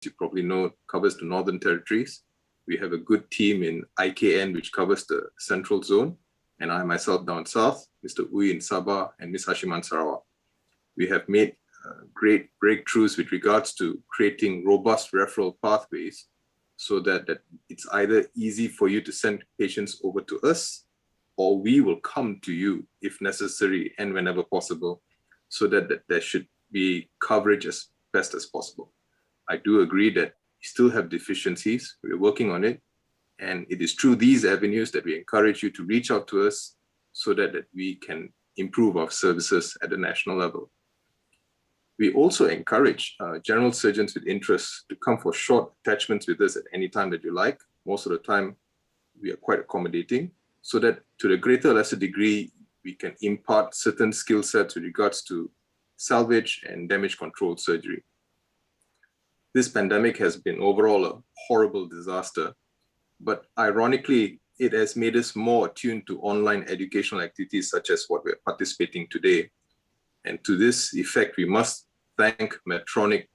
you probably know, covers the Northern Territories. We have a good team in IKN, which covers the Central Zone, and I myself down south, Mr. Uy in Sabah, and Ms. Hashiman Sarawak. We have made great breakthroughs with regards to creating robust referral pathways so that it's either easy for you to send patients over to us, or we will come to you if necessary and whenever possible, so that there should be coverage as best as possible. I do agree that we still have deficiencies. We're working on it. And it is through these avenues that we encourage you to reach out to us so that we can improve our services at the national level. We also encourage general surgeons with interest to come for short attachments with us at any time that you like. Most of the time, we are quite accommodating, so that to the greater or lesser degree, we can impart certain skill sets with regards to salvage and damage control surgery. This pandemic has been overall a horrible disaster, but ironically, it has made us more attuned to online educational activities such as what we're participating today. And to this effect, we must thank Medtronic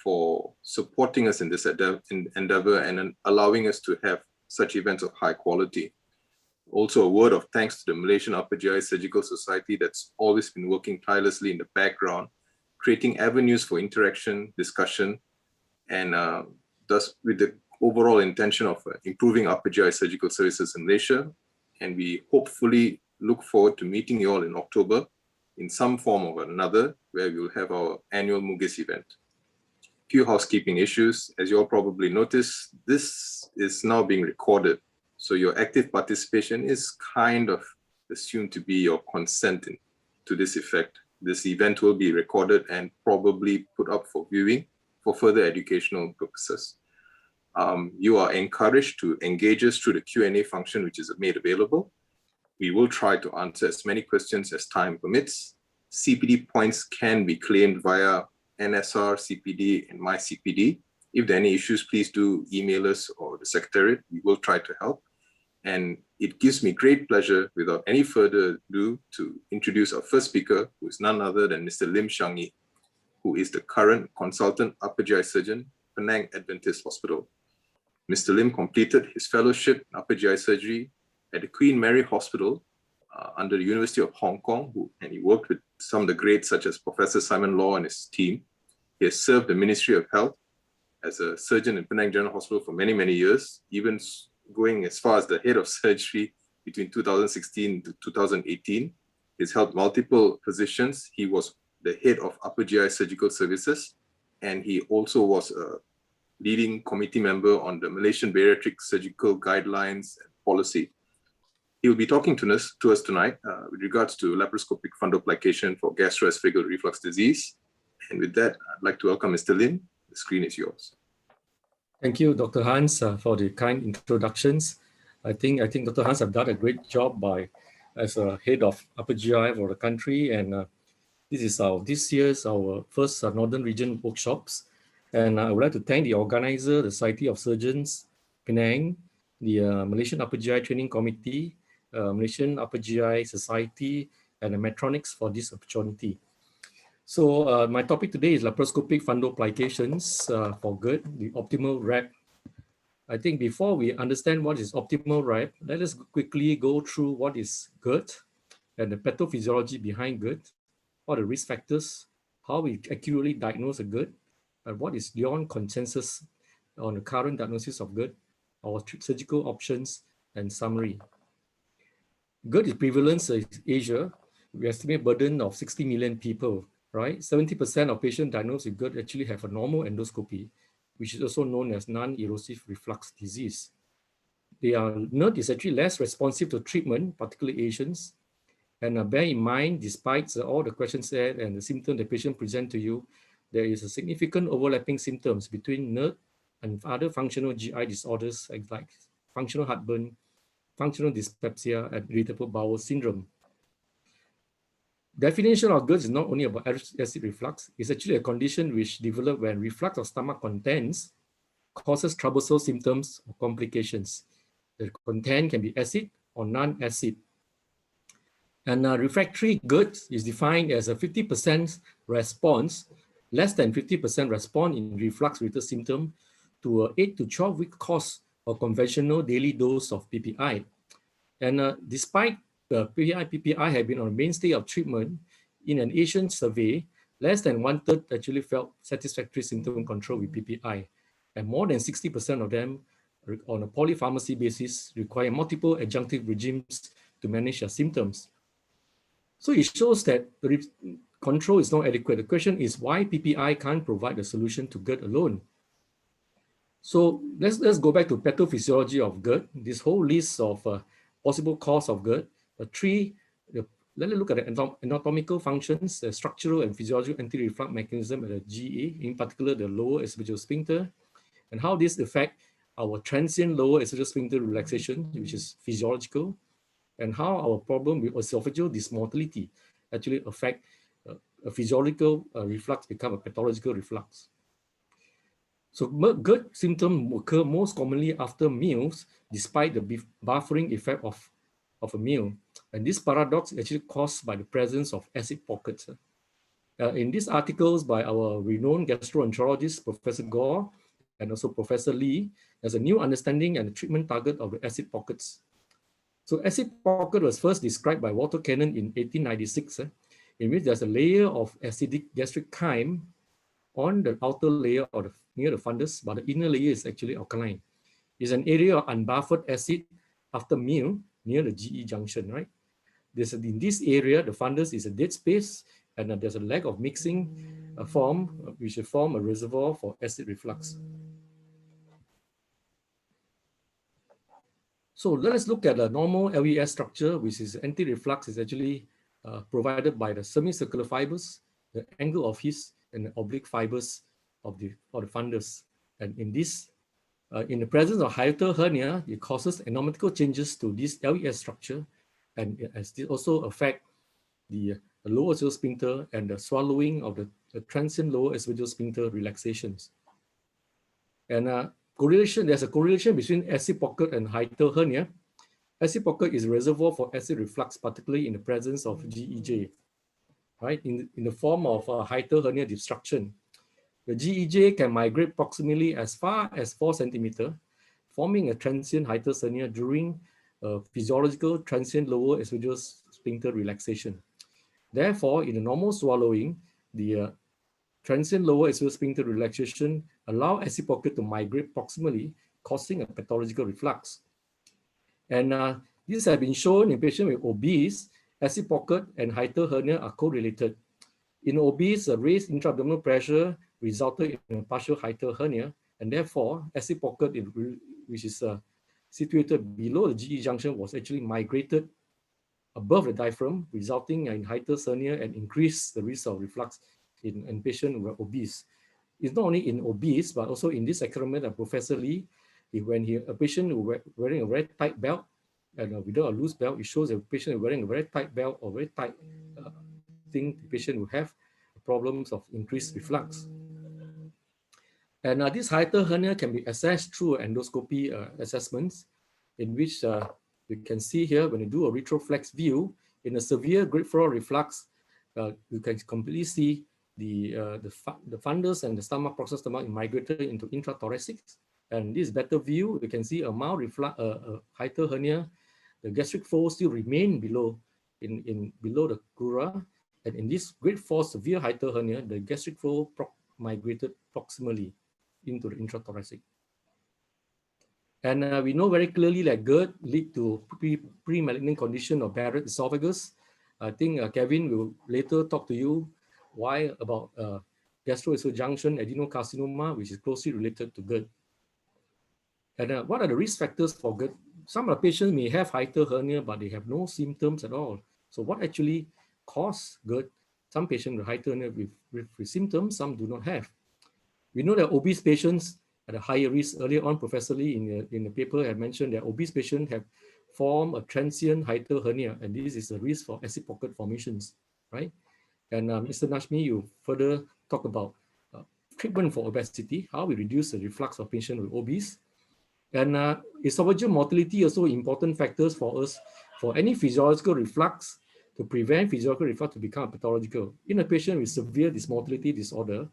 for supporting us in this endeavor and allowing us to have such events of high quality. Also, a word of thanks to the Malaysian Upper GI Surgical Society that's always been working tirelessly in the background, creating avenues for interaction, discussion, and thus with the overall intention of improving upper GI surgical services in Malaysia. And we hopefully look forward to meeting you all in October in some form or another, where we will have our annual MUGIS event. Few housekeeping issues. As you all probably noticed, this is now being recorded. So your active participation is kind of assumed to be your consent to this effect. This event will be recorded and probably put up for viewing for further educational purposes. You are encouraged to engage us through the Q&A function, which is made available. We will try to answer as many questions as time permits. CPD points can be claimed via NSR, CPD, and MyCPD. If there are any issues, please do email us or the Secretariat. We will try to help. And it gives me great pleasure, without any further ado, to introduce our first speaker, who is none other than Mr. Lim Xiang-Yi, who is the current consultant upper GI surgeon, Penang Adventist Hospital. Mr. Lim completed his fellowship in upper GI surgery at the Queen Mary Hospital under the University of Hong Kong, and he worked with some of the greats such as Professor Simon Law and his team. He has served the Ministry of Health as a surgeon in Penang General Hospital for many, many years, even going as far as the head of surgery between 2016 to 2018. He's held multiple positions. He was the head of upper GI surgical services, and he also was a leading committee member on the Malaysian Bariatric Surgical Guidelines and Policy. He will be talking to us tonight with regards to laparoscopic fundoplication for gastroesophageal reflux disease. And with that, I'd like to welcome Mr. Lim. The screen is yours. Thank you, Dr. Hans, for the kind introductions. I think Dr. Hans have done a great job as a head of upper GI for the country, and this is this year's our first Northern Region workshops. And I would like to thank the organizer, the Society of Surgeons, Penang, the Malaysian Upper GI Training Committee, Malaysian Upper GI Society, and the Medtronics for this opportunity. So my topic today is laparoscopic fundoplications for GERD, the optimal wrap. I think before we understand what is optimal wrap, let us quickly go through what is GERD and the pathophysiology behind GERD, what are the risk factors, how we accurately diagnose a GERD, and what is beyond consensus on the current diagnosis of GERD, our surgical options, and summary. GERD is prevalence in Asia. We estimate burden of 60 million people, right? 70% of patients diagnosed with GERD actually have a normal endoscopy, which is also known as non-erosive reflux disease. Their NERD is actually less responsive to treatment, particularly Asians. And bear in mind, despite all the questions there and the symptoms the patient present to you, there is a significant overlapping symptoms between NERD and other functional GI disorders like functional heartburn, functional dyspepsia, and irritable bowel syndrome. Definition of GERD is not only about acid reflux, it's actually a condition which develops when reflux of stomach contents causes troublesome symptoms or complications. The content can be acid or non-acid. And refractory GERD is defined as a 50% response less than 50% respond in reflux-related symptom to an 8 to 12-week course of conventional daily dose of PPI. And despite the PPI had been a mainstay of treatment, in an Asian survey, less than 1/3 actually felt satisfactory symptom control with PPI. And more than 60% of them on a polypharmacy basis require multiple adjunctive regimes to manage their symptoms. So it shows that the control is not adequate. The question is why PPI can't provide a solution to GERD alone. So let's go back to pathophysiology of GERD. This whole list of possible cause of GERD, let's look at the anatomical functions, the structural and physiological anti-reflux mechanism at the GA, in particular the lower esophageal sphincter, and how this affect our transient lower esophageal sphincter relaxation, which is physiological, and how our problem with esophageal dysmotility actually affect a physiological reflux become a pathological reflux. So GERD symptoms occur most commonly after meals, despite the buffering effect of a meal. And this paradox is actually caused by the presence of acid pockets. In these articles by our renowned gastroenterologist, Professor Gore, and also Professor Lee, there's a new understanding and treatment target of the acid pockets. So acid pocket was first described by Walter Cannon in 1896, in which there's a layer of acidic gastric chyme on the outer layer of near the fundus, but the inner layer is actually alkaline. It's an area of unbuffered acid after meal near the GE junction, right? In this area, the fundus is a dead space, and there's a lack of mixing which will form a reservoir for acid reflux. So let us look at the normal LES structure, which is anti-reflux is actually provided by the semicircular fibers, the angle of His, and the oblique fibers of the fundus. And in this, in the presence of hiatal hernia, it causes anatomical changes to this LES structure, and as it also affect the lower esophageal sphincter and the swallowing of the transient lower esophageal sphincter relaxations. And there's a correlation between acid pocket and hiatal hernia. Acid pocket is a reservoir for acid reflux, particularly in the presence of GEJ, right? In the form of hiatal hernia destruction. The GEJ can migrate proximally as far as 4 centimeters, forming a transient hiatal hernia during physiological transient lower esophageal sphincter relaxation. Therefore, in the normal swallowing, the transient lower esophageal sphincter relaxation allow acid pocket to migrate proximally, causing a pathological reflux. And this has been shown in patients with obese. Acid pocket and hiatal hernia are correlated. In obese, raised intra-abdominal pressure resulted in a partial hiatal hernia, and therefore acid pocket, which is situated below the GE junction, was actually migrated above the diaphragm, resulting in hiatal hernia and increased the risk of reflux in patients who are obese. It's not only in obese, but also in this experiment of Professor Lee, when a patient who wearing a very tight belt and without a loose belt, it shows a patient wearing a very tight belt or very tight thing, the patient will have problems of increased reflux. And this hiatal hernia can be assessed through endoscopy assessments, in which you can see here when you do a retroflex view in a severe grade 4 reflux, you can completely see the fundus and the stomach, proximal stomach migrated into intrathoracic. And this better view, you can see a mild hiatal hernia. The gastric fold still remain below the crura. And in this grade 4 severe hiatal hernia, the gastric fold migrated proximally into the intrathoracic. And we know very clearly that GERD lead to pre-malignant condition of Barrett's esophagus. I think Kevin will later talk to you why about gastroesophageal junction adenocarcinoma, which is closely related to GERD. And what are the risk factors for GERD? Some of the patients may have hiatal hernia, but they have no symptoms at all. So what actually causes GERD? Some patients with hiatal hernia with symptoms, some do not have. We know that obese patients at a higher risk. Earlier on, Professor Lee in the paper had mentioned that obese patients have formed a transient hiatal hernia, and this is a risk for acid pocket formations, right? And Mr. Nashmi, you further talk about treatment for obesity, how we reduce the reflux of patients with obese. And esophageal motility also important factors for us for any physiological reflux, to prevent physiological reflux to become pathological. In a patient with severe dysmotility disorder,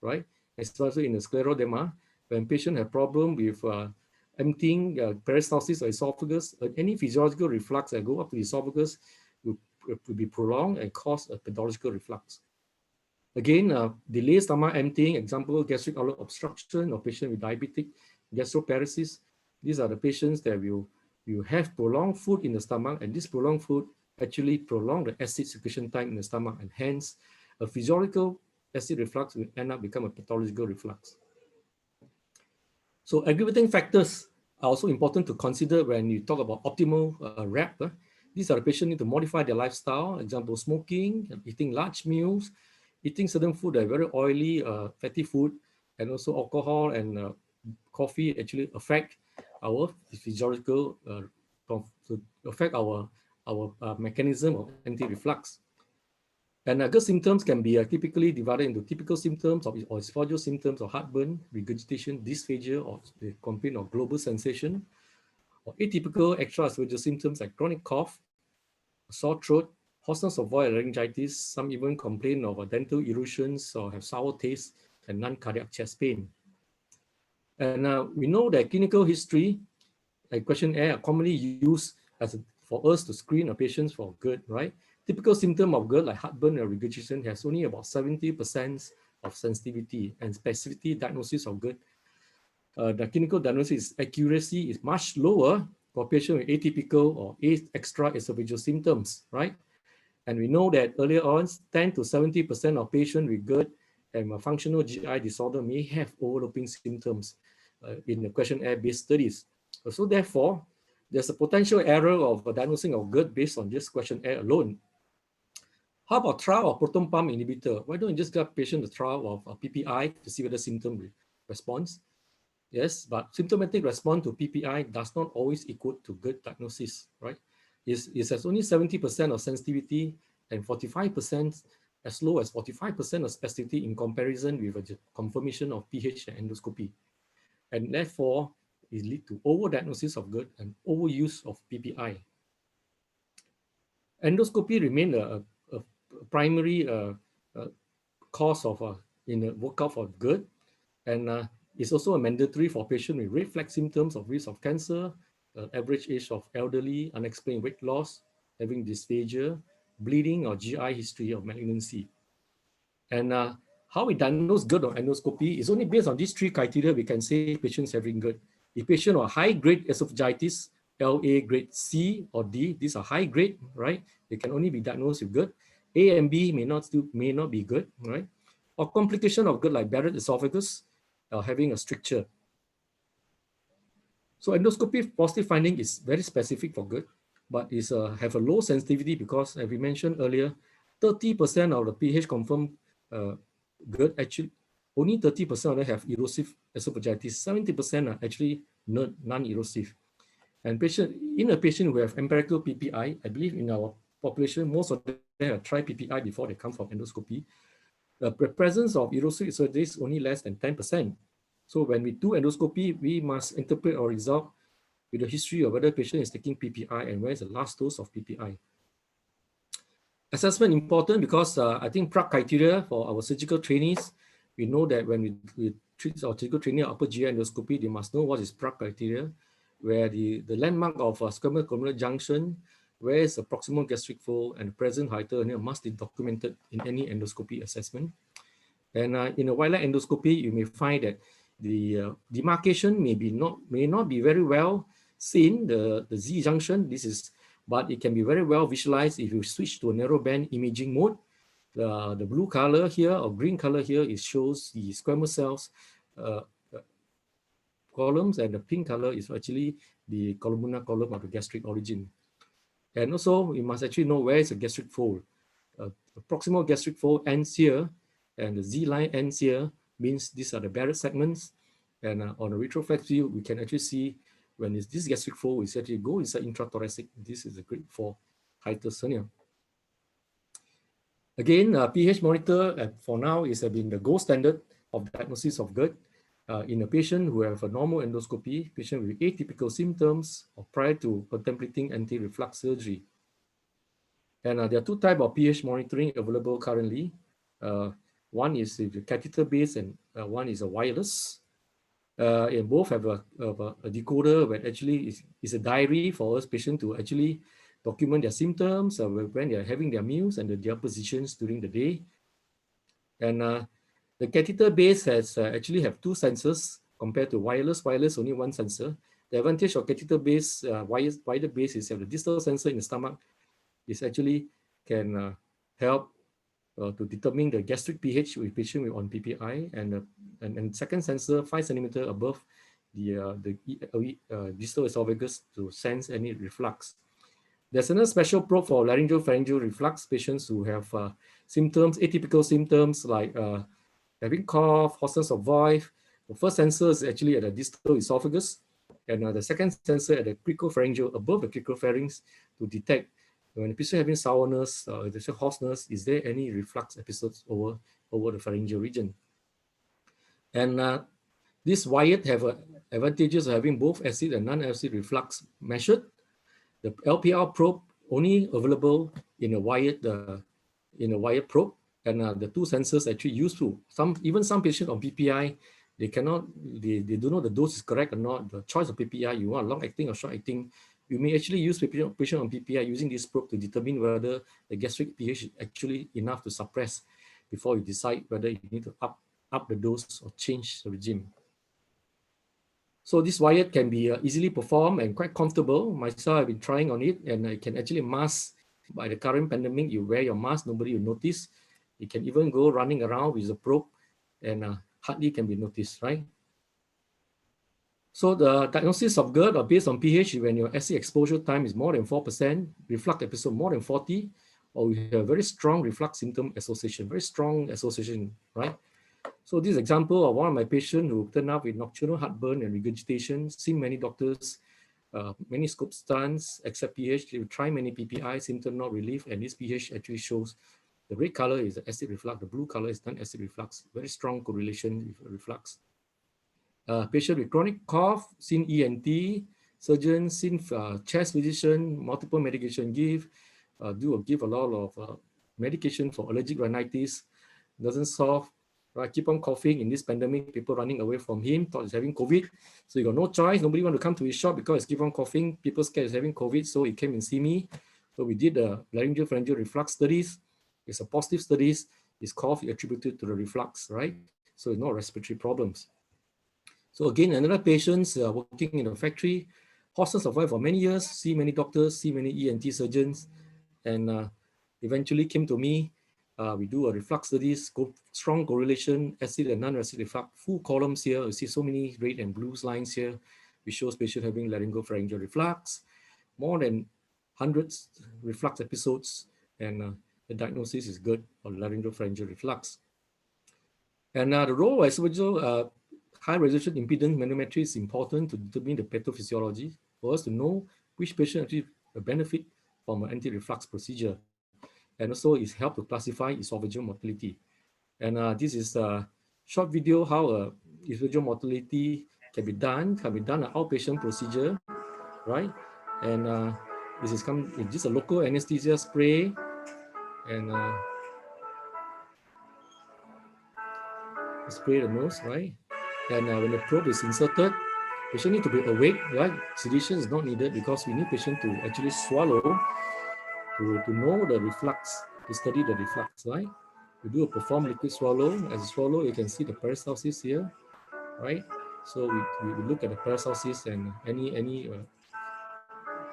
right? Especially in the scleroderma, when patient have problem with emptying peristalsis or esophagus, any physiological reflux that go up to the esophagus will be prolonged and cause a pathological reflux. Again, delayed stomach emptying, example, gastric outlet obstruction or patient with diabetic gastroparesis. These are the patients that will have prolonged food in the stomach, and this prolonged food actually prolong the acid secretion time in the stomach, and hence a physiological acid reflux will end up become a pathological reflux. So aggravating factors are also important to consider when you talk about optimal RAP. These are the patients need to modify their lifestyle, example, smoking, eating large meals, eating certain food that are very oily, fatty food, and also alcohol and coffee actually affect our physiological, affect our mechanism of anti-reflux. And good symptoms can be typically divided into typical symptoms or esophageal symptoms or heartburn, regurgitation, dysphagia, or the complaint of global sensation, or atypical extraesophageal symptoms like chronic cough, sore throat, hoarseness of voice, laryngitis. Some even complain of dental erosions or have sour taste and non-cardiac chest pain. And we know that clinical history questionnaire are commonly used for us to screen a patient for GERD, right? Typical symptom of GERD like heartburn or regurgitation has only about 70% of sensitivity and specificity diagnosis of GERD. The clinical diagnosis accuracy is much lower for patients with atypical or extraesophageal symptoms, right? And we know that earlier on, 10 to 70% of patients with GERD and a functional GI disorder may have overlapping symptoms in the questionnaire-based studies. So therefore, there's a potential error of diagnosing of GERD based on this questionnaire alone. How about trial of proton pump inhibitor? Why don't you just give patient a trial of PPI to see whether symptom response? Yes, but symptomatic response to PPI does not always equal to GERD diagnosis, right? It has only 70% of sensitivity and 45%, as low as 45% of specificity in comparison with a confirmation of pH and endoscopy. And therefore, it leads to overdiagnosis of GERD and overuse of PPI. Endoscopy remains a primary cause of in the workup for GERD, and it's also a mandatory for patients with red flag symptoms of risk of cancer, average age of elderly, unexplained weight loss, having dysphagia, bleeding, or GI history of malignancy. And how we diagnose GERD on endoscopy is only based on these three criteria. We can say patients having GERD. If patient or high-grade esophagitis, LA grade C or D, these are high grade, right? They can only be diagnosed with GERD. A and B may not be GERD, right? Or complication of GERD like Bariatric esophagus, having a stricture. So endoscopy positive finding is very specific for GERD, but is have a low sensitivity because, as we mentioned earlier, 30% of the pH confirmed GERD actually, only 30% of them have erosive esophagitis. 70% are actually non-erosive. And in a patient who have empirical PPI, I believe in our population, most of them have tried PPI before they come from endoscopy. The presence of erosive esophagitis is only less than 10%. So when we do endoscopy, we must interpret our result with the history of whether the patient is taking PPI and where is the last dose of PPI. Assessment important because I think PRAC criteria for our surgical trainees, we know that when we treat our surgical trainee upper GI endoscopy, they must know what is PRAC criteria, where the landmark of squamous columnar junction, where is the proximal gastric fold, and present hiatal hernia must be documented in any endoscopy assessment. And in a wide line endoscopy, you may find that the demarcation may not be very well seen, the Z junction. But it can be very well visualized if you switch to a narrowband imaging mode. The blue color here or green color here, it shows the squamous cells columns, and the pink color is actually the columnar column of the gastric origin. And also, we must actually know where is the gastric fold. The proximal gastric fold ends here, and the Z line ends here, means these are the Barrett segments. And on a retroflex view, we can actually see when this gastric fold is actually go inside intrathoracic. This is a grade 4 hiatal hernia. Again, pH monitor for now is been the gold standard of diagnosis of GERD in a patient who have a normal endoscopy, patient with atypical symptoms, or prior to contemplating anti-reflux surgery. And there are two types of pH monitoring available currently. One is the catheter-based and one is a wireless. And both have a decoder where actually is a diary for us patient to actually document their symptoms when they are having their meals and their positions during the day. And the catheter base has actually have two sensors compared to wireless. Wireless only one sensor. The advantage of catheter base wider base is have the distal sensor in the stomach. Is actually can help to determine the gastric pH with patient on PPI, and second sensor 5 centimeter above the distal esophagus to sense any reflux. There's another special probe for laryngopharyngeal reflux patients who have symptoms, atypical symptoms like having cough, hoarseness of voice. The first sensor is actually at the distal esophagus, and the second sensor at the cricopharyngeal above the cricopharynx to detect when the patient having sourness, there's a hoarseness, is there any reflux episodes over the pharyngeal region? And this wired have advantages of having both acid and non-acid reflux measured. The LPR probe only available in a wired probe, and the two sensors actually useful. Even some patients on PPI, they do know the dose is correct or not. The choice of PPI, you want long acting or short acting. You may actually use patient on PPI using this probe to determine whether the gastric pH is actually enough to suppress before you decide whether you need to up the dose or change the regime. So this wired can be easily performed and quite comfortable. Myself, I've been trying on it, and it can actually mask. By the current pandemic, you wear your mask, nobody will notice. You can even go running around with the probe, and hardly can be noticed, right? So the diagnosis of GERD are based on pH when your acid exposure time is more than 4%, reflux episode more than 40, or we have very strong reflux symptom association, very strong association, right? So this example of one of my patients who turned up with nocturnal heartburn and regurgitation, seen many doctors, many scope stunts, except pH, they will try many PPI, symptom not relief, and this pH actually shows the red color is the acid reflux, the blue color is non-acid reflux, very strong correlation with reflux. Patient with chronic cough, seen ENT, surgeon, seen chest physician, multiple medication give a lot of medication for allergic rhinitis, doesn't solve, right? Keep on coughing in this pandemic, people running away from him, thought he's having COVID. So he got no choice, nobody want to come to his shop because he's keep on coughing, people scared he's having COVID, so he came and see me. So we did the laryngopharyngeal reflux studies. It's a positive studies, his cough is attributed to the reflux, right? So it's not respiratory problems. So again, another patients working in a factory, hospitals survived for many years, see many doctors, see many ENT surgeons, and eventually came to me. We do a reflux studies, strong correlation, acid and non-acid reflux, full columns here. You see so many red and blue lines here, which shows patient having laryngopharyngeal reflux, more than hundreds reflux episodes, and the diagnosis is good for laryngopharyngeal reflux. And the role of esophageal high resolution impedance manometry is important to determine the pathophysiology for us to know which patient actually benefit from an anti-reflux procedure. And also it helps to classify esophageal motility. And this is a short video how esophageal motility can be done an outpatient procedure, right? And this is just a local anesthesia spray, and spray the nose, right? And when the probe is inserted, patient need to be awake, right? Sedation is not needed because we need patient to actually swallow to know the reflux, to study the reflux, right? We do a perform liquid swallow. As you swallow, you can see the peristalsis here, right? So we look at the peristalsis and any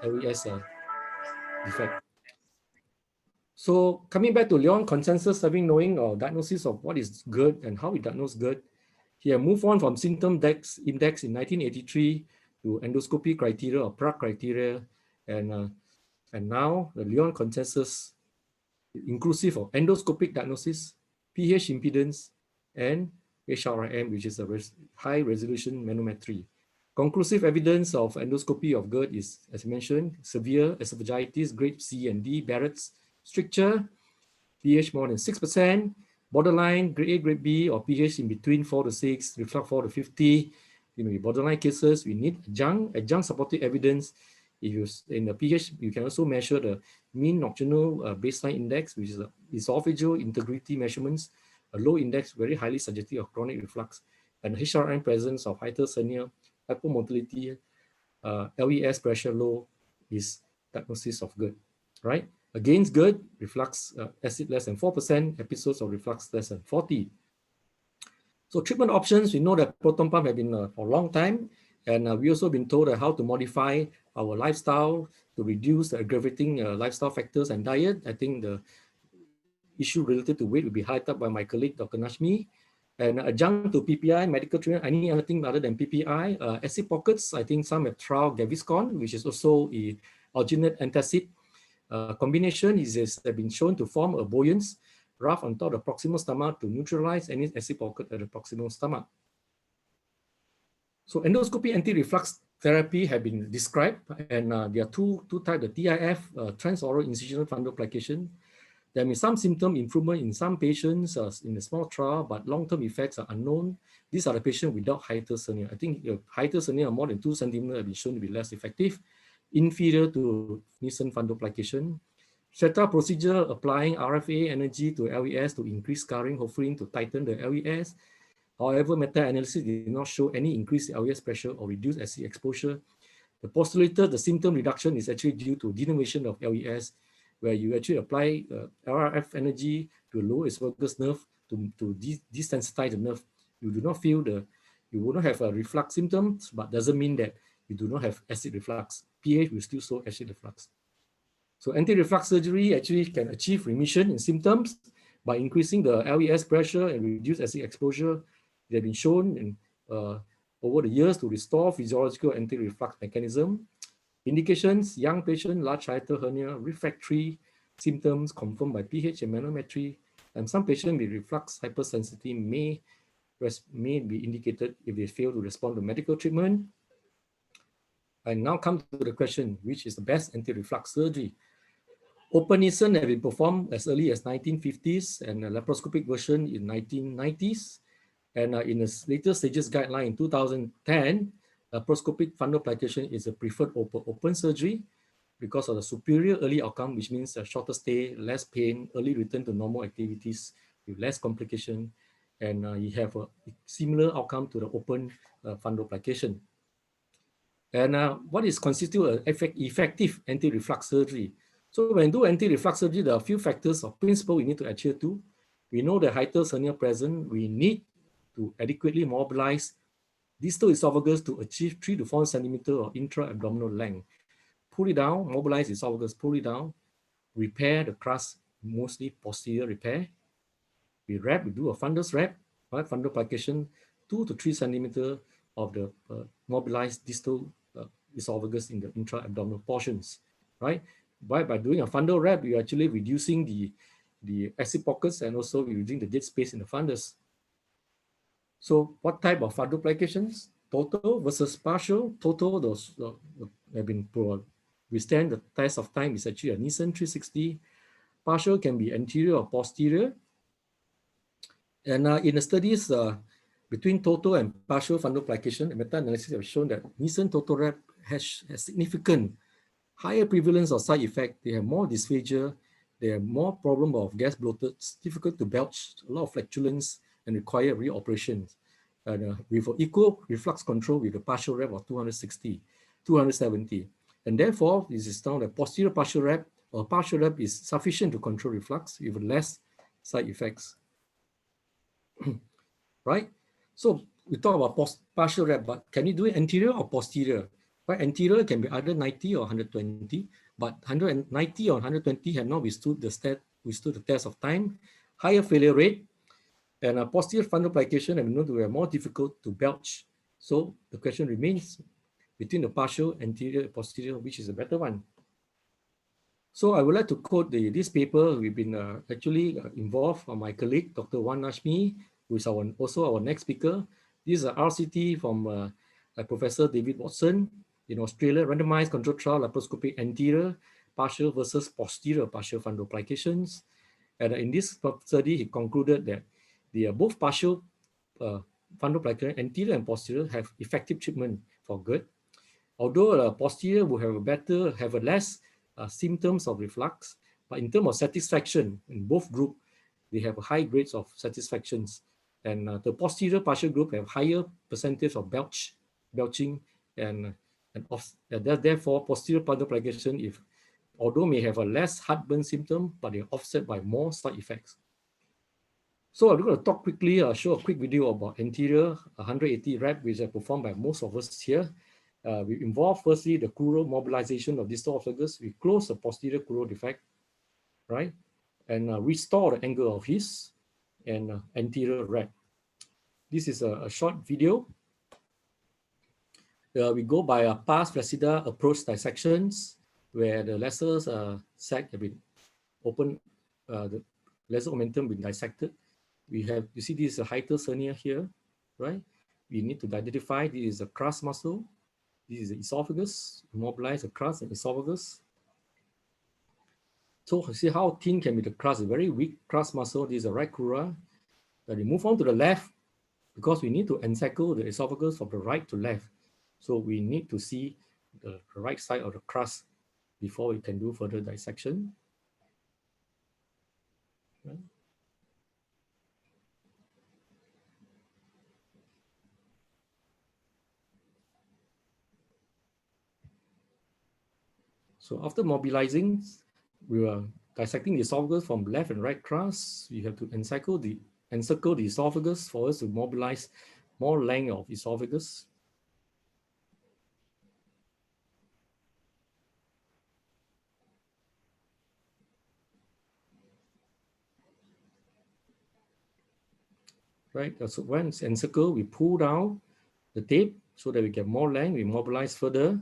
LES defect. So coming back to Leon consensus, having knowing or diagnosis of what is GERD and how we diagnose GERD, he had moved on from symptom index in 1983 to endoscopy criteria or Prague criteria, and now the Leon consensus inclusive of endoscopic diagnosis, pH impedance, and HRIM, which is a high resolution manometry. Conclusive evidence of endoscopy of GERD is, as mentioned, severe esophagitis, grade C and D, Barrett's, stricture, pH more than 6%, borderline, grade A, grade B, or pH in between 4 to 6, reflux 4 to 50. In the borderline cases, we need adjunct supportive evidence. If you in the pH, you can also measure the mean nocturnal baseline index, which is esophageal integrity measurements a low index, very highly suggestive of chronic reflux, and HRM presence of hiatus hernia, hypomotility, LES pressure low is diagnosis of GERD, right? Against GERD, reflux acid less than 4%, episodes of reflux less than 40. So treatment options, we know that proton pump have been for a long time, and we also been told how to modify our lifestyle to reduce the aggravating lifestyle factors and diet. I think the issue related to weight will be highlighted by my colleague, Dr. Nashmi. And adjunct to PPI, medical treatment, any other thing other than PPI, acid pockets, I think some have trial Gaviscon, which is also a alginate antacid combination has been shown to form a buoyant rough on top of the proximal stomach to neutralize any acid pocket at the proximal stomach. So endoscopy anti-reflux therapy have been described, and there are two types, the TIF, transoral incisional fundoplication. There may be some symptom improvement in some patients in a small trial, but long-term effects are unknown. These are the patients without hiatus hernia. I think hiatus hernia more than 2 centimeters have been shown to be less effective, inferior to Nissen fundoplication. Strata procedure applying RFA energy to LES to increase scarring, hopefully to tighten the LES. However, meta-analysis did not show any increase in LES pressure or reduced acid exposure. The postulated, the symptom reduction is actually due to denervation of LES, where you actually apply RF energy to a lower esophagus nerve to desensitize the nerve. You do not feel you will not have a reflux symptoms, but doesn't mean that you do not have acid reflux. pH will still show acid reflux. So anti-reflux surgery actually can achieve remission in symptoms by increasing the LES pressure and reduce acid exposure. They have been shown in, over the years to restore physiological anti-reflux mechanism. Indications, young patient, large hiatal hernia, refractory symptoms confirmed by pH and manometry, and some patients with reflux hypersensitivity may be indicated if they fail to respond to medical treatment. And now come to the question, which is the best anti-reflux surgery? Open Nissen have been performed as early as 1950s and a laparoscopic version in 1990s. And in a later stages guideline in 2010, laparoscopic fundoplication is a preferred open surgery because of the superior early outcome, which means a shorter stay, less pain, early return to normal activities with less complication, and you have a similar outcome to the open fundoplication. And what is constitute an effective anti-reflux surgery? So when you do anti-reflux surgery, there are a few factors or principles we need to adhere to. We know the hiatus hernia present. We need to adequately mobilize distal esophagus to achieve 3 to 4 centimeters of intra-abdominal length. Pull it down, mobilize esophagus, pull it down, repair the crust, mostly posterior repair. We do a fundus wrap, right? Fundoplication, 2 to 3 centimeters of the mobilized distal esophagus in the intra-abdominal portions, right? By doing a fundal wrap, you're actually reducing the acid pockets and also reducing the dead space in the fundus. So what type of fundoplications? Total versus partial. Total, those have been withstand the test of time is actually a Nissen 360. Partial can be anterior or posterior. And in the studies between total and partial fundoplication, meta-analysis have shown that Nissen total wrap has significant higher prevalence of side effect. They have more dysphagia, they have more problem of gas bloated, it's difficult to belch, a lot of flatulence, and require reoperations. And with equal reflux control with a partial wrap of 260, 270. And therefore, this is now the posterior partial wrap or partial wrap is sufficient to control reflux with less side effects. Right? So we talk about partial wrap, but can you do it anterior or posterior? Right? Anterior can be either 90 or 120, but 190 or 120 have not withstood the test of time, higher failure rate, and a posterior fundoplication have been known to be more difficult to belch. So the question remains between the partial, anterior, posterior, which is a better one? So I would like to quote this paper. We've been actually involved from my colleague, Dr. Wan Nashmi, who is also our next speaker. This is a RCT from Professor David Watson in Australia, randomized controlled trial laparoscopic anterior partial versus posterior partial fundoplications. And in this study, he concluded that both partial fundoplication, anterior and posterior, have effective treatment for GERD. Although posterior will have less symptoms of reflux, but in terms of satisfaction in both groups, they have high grades of satisfactions. And the posterior partial group have higher percentage of belching, and therefore posterior fundoplication, although may have a less heartburn symptom, but they're offset by more side effects. So I'm going to talk quickly, show a quick video about anterior 180 rep, which are performed by most of us here. We involve firstly the crural mobilization of distal esophagus. We close the posterior crural defect, right? And restore the angle of his and anterior rep. This is a short video. We go by a pars flaccida approach dissections, where the lesser sac have been opened, the lesser omentum been dissected. You see this is a hiatus hernia here, right? We need to identify this is a crus muscle. This is the esophagus. Immobilize the crus and esophagus. So see how thin can be the crus, a very weak crus muscle. This is the right crura. Then we move on to the left because we need to encircle the esophagus from the right to left. So we need to see the right side of the crus before we can do further dissection. Right. So after mobilizing, we are dissecting the esophagus from left and right crus. We have to encircle the esophagus for us to mobilize more length of esophagus. Right, so once encircled, we pull down the tape so that we get more length. We mobilize further.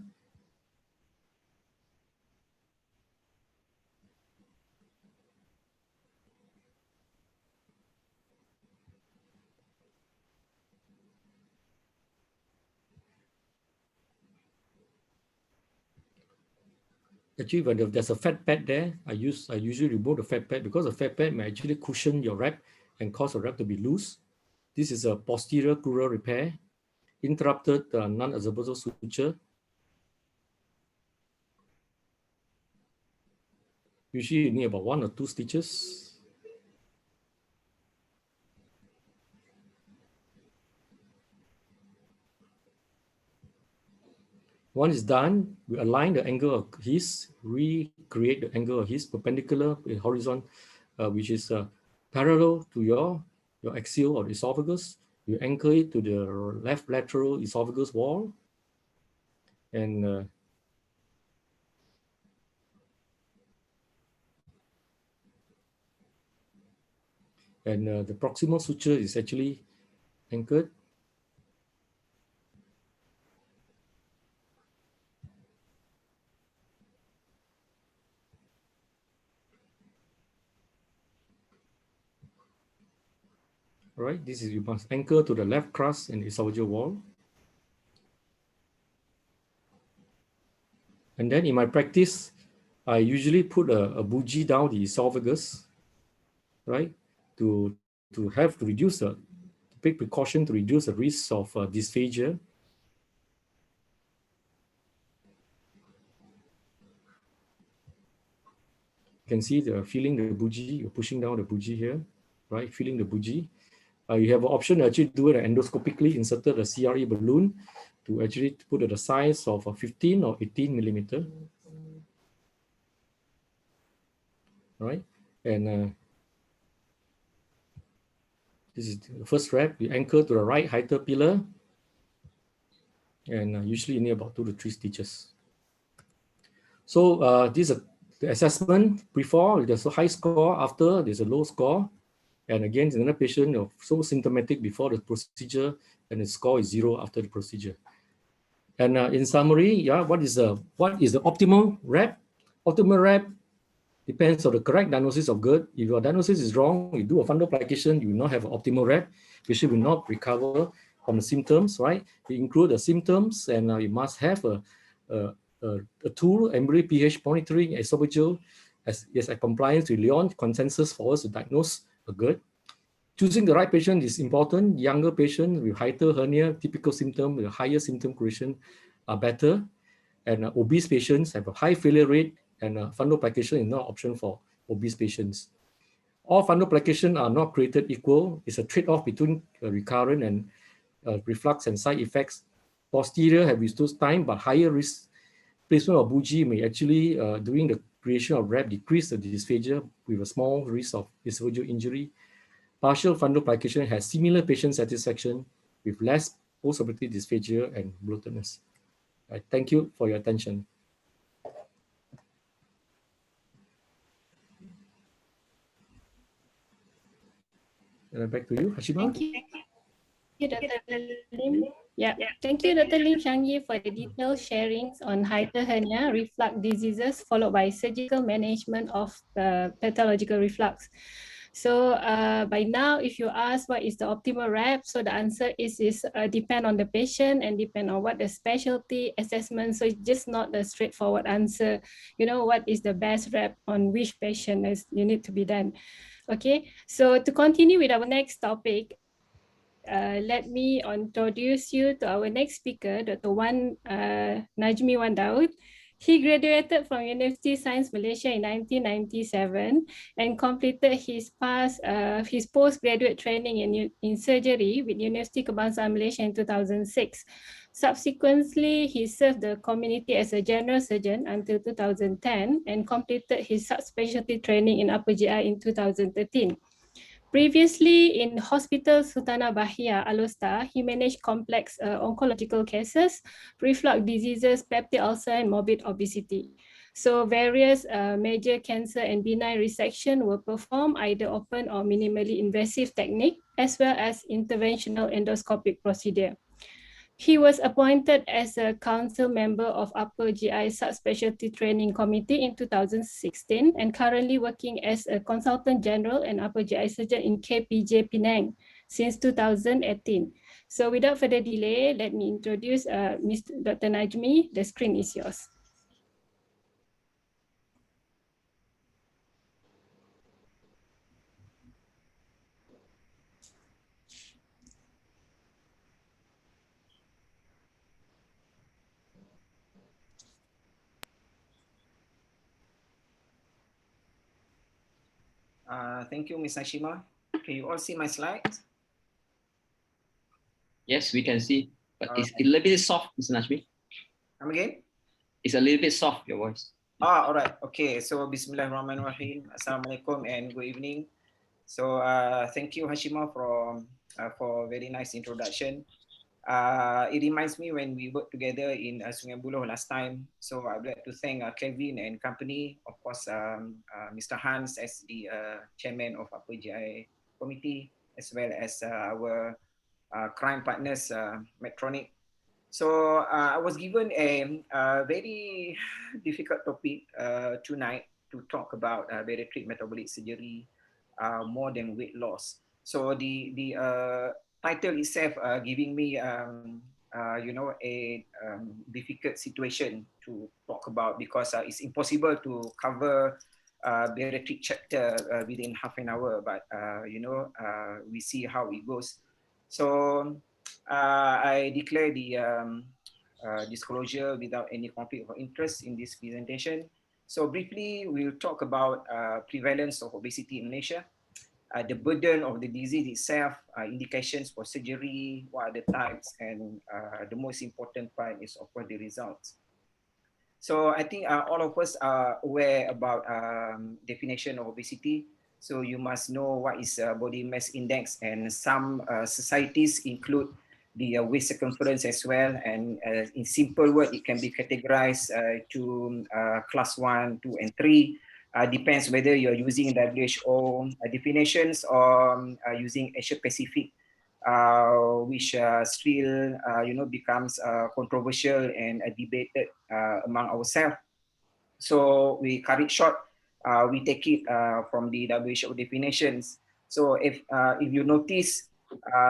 Actually, when there's a fat pad there, I usually remove the fat pad because the fat pad may actually cushion your rep and cause the rep to be loose. This is a posterior crural repair, interrupted non-absorbable suture. Usually you need about 1 or 2 stitches. Once it's done, we align the angle of his, recreate the angle of his perpendicular horizon, which is parallel to your axial or esophagus. You anchor it to the left lateral esophagus wall, and the proximal suture is actually anchored. All right, this is, you must anchor to the left crus and esophageal wall. And then in my practice, I usually put a bougie down the esophagus, right? To take precaution to reduce the risk of dysphagia. You can see feeling the bougie, you're pushing down the bougie here, right? Feeling the bougie. You have an option to actually do it endoscopically, inserted a CRE balloon to actually put at the size of 15 or 18 millimeter. Right? And this is the first rep. We anchor to the right hiatal pillar. And usually you need about 2 to 3 stitches. So this is the assessment before. There's a high score, after there's a low score. And again, it's another patient so symptomatic before the procedure, and the score is 0 after the procedure. And in summary, yeah, what is the optimal rep? Optimal rep depends on the correct diagnosis of GERD. If your diagnosis is wrong, you do a fundoplication, you will not have an optimal rep. Patient will not recover from the symptoms, right? You include the symptoms, and you must have a tool, ambulatory pH monitoring, esophageal, as a compliance with Lyon consensus for us to diagnose a GERD. Choosing the right patient is important. Younger patients with hiatal hernia, typical symptom, with a higher symptom creation are better. And obese patients have a high failure rate, and fundoplication is not an option for obese patients. All fundoplication are not created equal. It's a trade-off between recurrent and reflux and side effects. Posterior have reduced time, but higher risk placement of bougie may actually, during the creation of wrap, decrease the dysphagia with a small risk of esophageal injury. Partial fundoplication has similar patient satisfaction with less post-operative dysphagia and bloatedness. I thank you for your attention. Back to you, Hashima. Thank you, Dr. Lim. Yeah, thank you, Dr. Lim Shangyi, for the detailed sharings on hiatal hernia, reflux diseases, followed by surgical management of pathological reflux. So by now, if you ask what is the optimal wrap, so the answer is depend on the patient and depend on what the specialty assessment. So it's just not a straightforward answer. You know, what is the best wrap on which patient is you need to be done. Okay, so to continue with our next topic, let me introduce you to our next speaker, Dr. Najmi Wan Daud. He graduated from University of Science Malaysia in 1997 and completed his postgraduate training in surgery with University Kebangsaan Malaysia in 2006. Subsequently, he served the community as a general surgeon until 2010 and completed his subspecialty training in upper GI in 2013. Previously, in Hospital Sultanah Bahia, Alostar, he managed complex oncological cases, reflux diseases, peptic ulcer, and morbid obesity. So various major cancer and benign resection were performed, either open or minimally invasive technique, as well as interventional endoscopic procedure. He was appointed as a council member of Upper GI Subspecialty Training Committee in 2016 and currently working as a consultant general and upper GI surgeon in KPJ Penang since 2018. So without further delay, let me introduce Dr. Najmi. The screen is yours. Thank you, Ms. Hashima. Can you all see my slides? Yes, we can see, but it's a little bit soft, Mr. Najmi. Come again? It's a little bit soft, your voice. All right. Okay. So, Bismillahirrahmanirrahim. Assalamualaikum and good evening. So, thank you, Hashima, for a very nice introduction. It reminds me when we worked together in Sungai Buloh last time. So I would like to thank Kevin and company, of course, Mr. Hans as the chairman of Upper GI Committee, as well as our crime partners, Medtronic. So I was given a very difficult topic tonight to talk about bariatric metabolic surgery, more than weight loss. So the title itself giving me a difficult situation to talk about, because it's impossible to cover bariatric chapter within half an hour, but we see how it goes. So I declare the disclosure without any conflict of interest in this presentation. So briefly, we'll talk about prevalence of obesity in Malaysia, the burden of the disease itself, indications for surgery, what are the types, and the most important part is, of course, the results. So I think all of us are aware about definition of obesity. So you must know what is body mass index, and some societies include the waist circumference as well. And in simple word, it can be categorized to class 1, 2, and 3. Depends whether you're using WHO definitions or using Asia Pacific, which still becomes controversial and debated among ourselves. So we cut it short. We take it from the WHO definitions. So if you notice,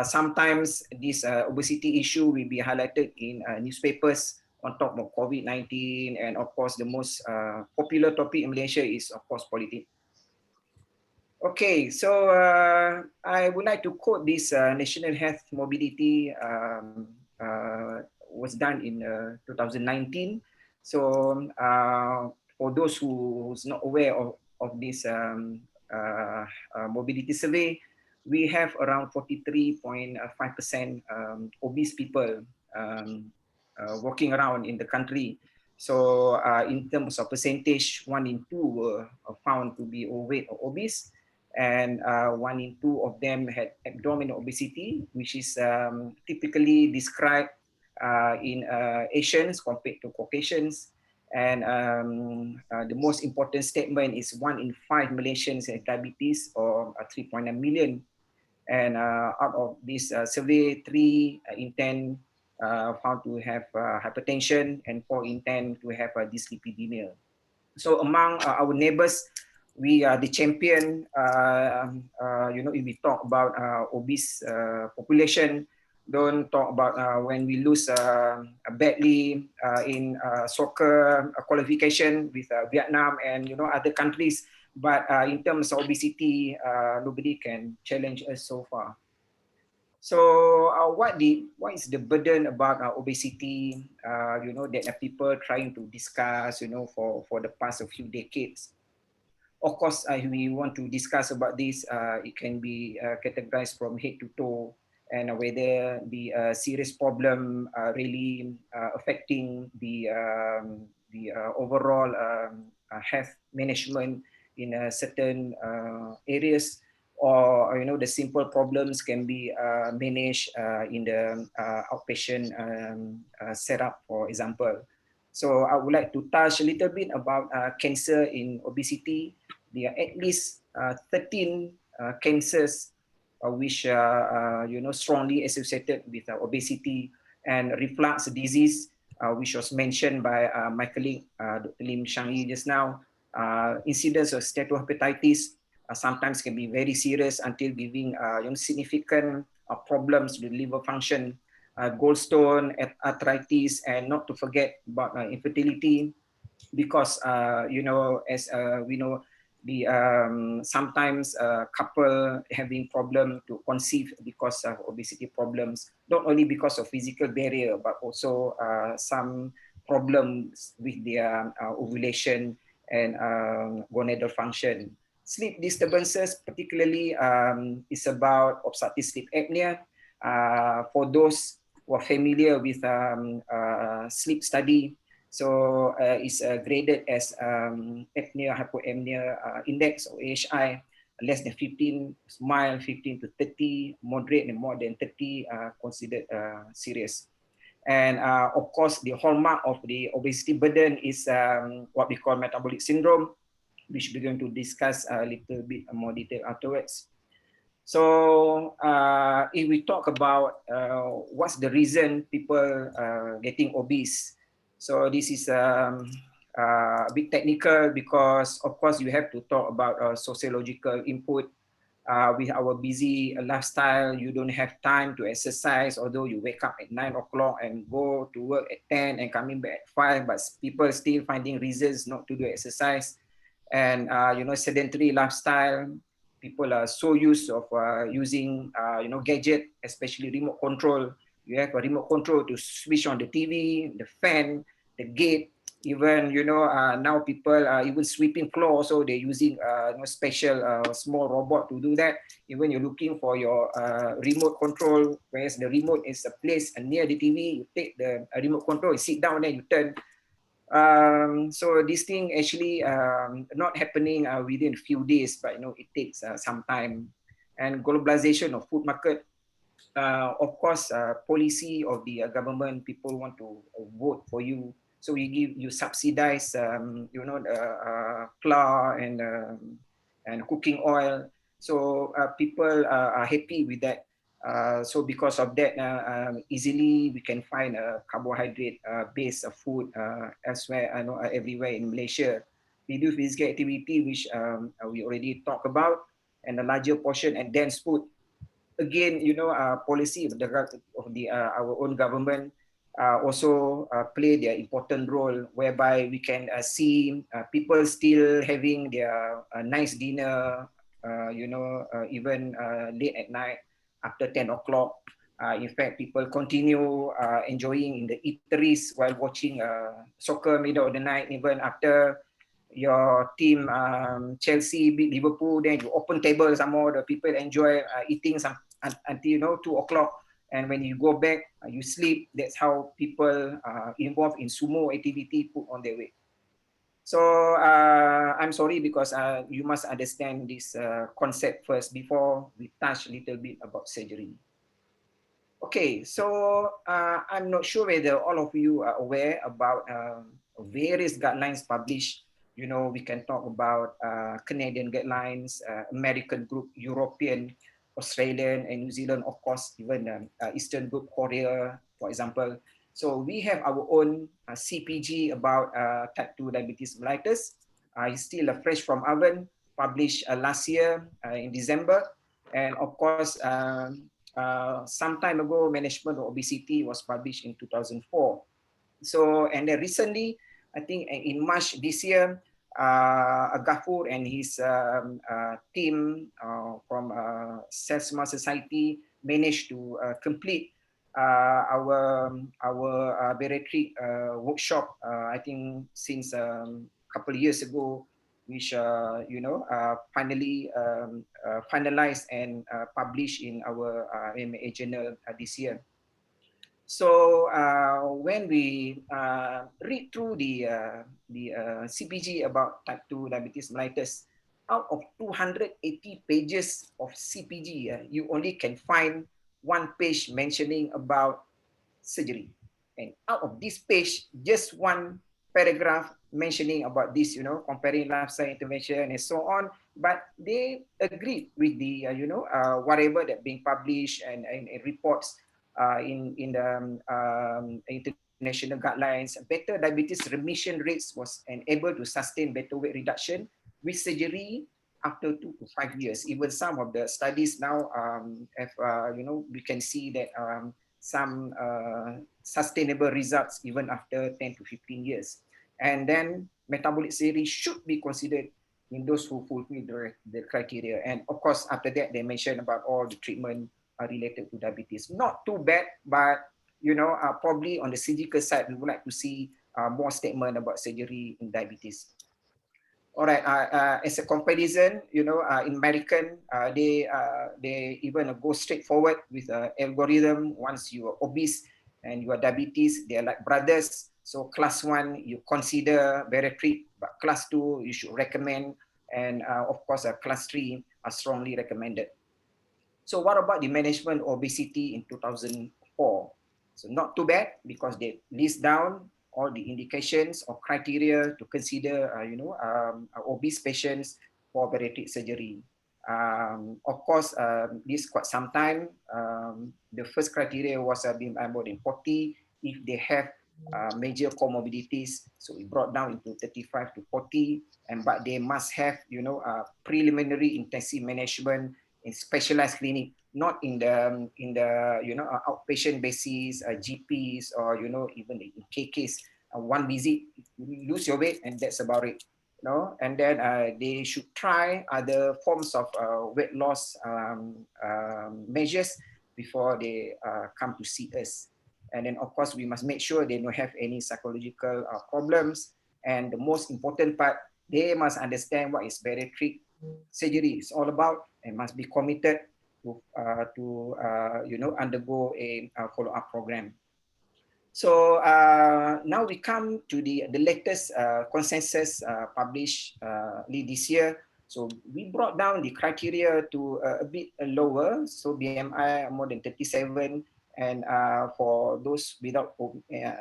sometimes this obesity issue will be highlighted in newspapers on top of COVID-19, and of course the most popular topic in Malaysia is, of course, politics. Okay, so I would like to quote this National Health Mobility was done in 2019. So for those who's not aware of this mobility survey, we have around 43.5% obese people walking around in the country. So in terms of percentage, 1 in 2 were found to be overweight or obese, and 1 in 2 of them had abdominal obesity, which is typically described in Asians compared to Caucasians. And the most important statement is 1 in 5 Malaysians have diabetes, or 3.9 million. And out of this survey, 3 in 10 found to have hypertension, and 4 in 10 to have dyslipidemia. So among our neighbors, we are the champion. If we talk about obese population, don't talk about when we lose badly in soccer qualification with Vietnam and other countries. But in terms of obesity, nobody can challenge us so far. So what is the burden about obesity? That people trying to discuss, for the past few decades. Of course, we want to discuss about this. It can be categorized from head to toe, and whether the serious problem really affecting the overall health management in certain areas, or the simple problems can be managed in the outpatient setup, for example. So I would like to touch a little bit about cancer in obesity. There are at least 13 cancers which are strongly associated with obesity, and reflux disease, which was mentioned by my colleague Dr. Lim Xiang Yi just now. Incidence of steatohepatitis sometimes can be very serious until giving significant problems with liver function, gallstone, arthritis, and not to forget about infertility, because as we know, the sometimes couple having problem to conceive because of obesity problems, not only because of physical barrier, but also some problems with their ovulation and gonadal function. Sleep disturbances, particularly, is about obstructive sleep apnea. For those who are familiar with sleep study, so it's graded as apnea-hypopnea index, or AHI, less than 15, mild 15 to 30, moderate and more than 30 considered serious. And of course, the hallmark of the obesity burden is what we call metabolic syndrome, which we're going to discuss a little bit more detail afterwards. So if we talk about what's the reason people getting obese, so this is a bit technical, because of course you have to talk about sociological input. With our busy lifestyle, you don't have time to exercise, although you wake up at 9 o'clock and go to work at 10 and coming back at 5, but people still finding reasons not to do exercise. And sedentary lifestyle, people are so used of using gadget, especially remote control. You have a remote control to switch on the TV, the fan, the gate. Even now people are even sweeping floor, so they're using special small robot to do that. Even you're looking for your remote control, whereas the remote is placed near the TV, you take the remote control, you sit down, then you turn. So this thing actually not happening within a few days, but it takes some time. And globalization of food market, of course, policy of the government, people want to vote for you, so we give you subsidize, the flour and cooking oil. So people are happy with that. So because of that, easily we can find a carbohydrate based food elsewhere, everywhere in Malaysia. We do physical activity, which we already talked about, and a larger portion and dense food. Again, policy of our own government also play their important role, whereby we can see people still having their nice dinner, even late at night after 10 o'clock. In fact, people continue enjoying in the eateries while watching soccer middle of the night, even after your team Chelsea beat Liverpool, then you open table some more, the people enjoy eating some until 2 o'clock, and when you go back you sleep. That's how people involved in sumo activity put on their weight. So I'm sorry, because you must understand this concept first before we touch a little bit about surgery. Okay, so I'm not sure whether all of you are aware about various guidelines published. We can talk about Canadian guidelines, American group, European, Australian, and New Zealand, of course, even Eastern group, Korea, for example. So we have our own CPG about type 2 diabetes mellitus. It's still fresh from oven, published last year in December. And of course, some time ago, Management of Obesity was published in 2004. So, and then recently, I think in March this year, Gafur and his team from Selsma Society managed to complete our bariatric workshop, I think since a couple of years ago, which finally finalized and published in our AMA journal this year. So when we read through the CPG about type 2 diabetes mellitus, out of 280 pages of CPG, you only can find one page mentioning about surgery. And out of this page, just one paragraph mentioning about this, comparing lifestyle intervention and so on. But they agreed with the, whatever that being published and reports in the international guidelines. Better diabetes remission rates was able to sustain better weight reduction with surgery after 2 to 5 years. Even some of the studies now have, we can see that some sustainable results even after 10 to 15 years. And then metabolic surgery should be considered in those who fulfill the criteria. And of course, after that, they mentioned about all the treatment related to diabetes. Not too bad, but probably on the surgical side, we would like to see more statement about surgery in diabetes. All right, as a comparison, in American, they even go straight forward with an algorithm. Once you are obese and you are diabetes, they are like brothers. So class 1, you consider bariatric, but class 2, you should recommend. And of course, class 3 are strongly recommended. So what about the management of obesity in 2004? So not too bad, because they list down all the indications or criteria to consider, obese patients for bariatric surgery. Of course, this quite some time. The first criteria was BMI more than 40 if they have major comorbidities. So we brought down into 35 to 40, but they must have, preliminary intensive management in specialized clinic, not in the outpatient basis, GPs, or even in KKs. One visit, you lose your weight, and that's about it. And then they should try other forms of weight loss measures before they come to see us. And then of course we must make sure they don't have any psychological problems. And the most important part, they must understand what is bariatric surgery is all about, and must be committed to undergo a follow-up program. So now we come to the latest consensus published this year. So we brought down the criteria to a bit lower. So BMI more than 37, and for those without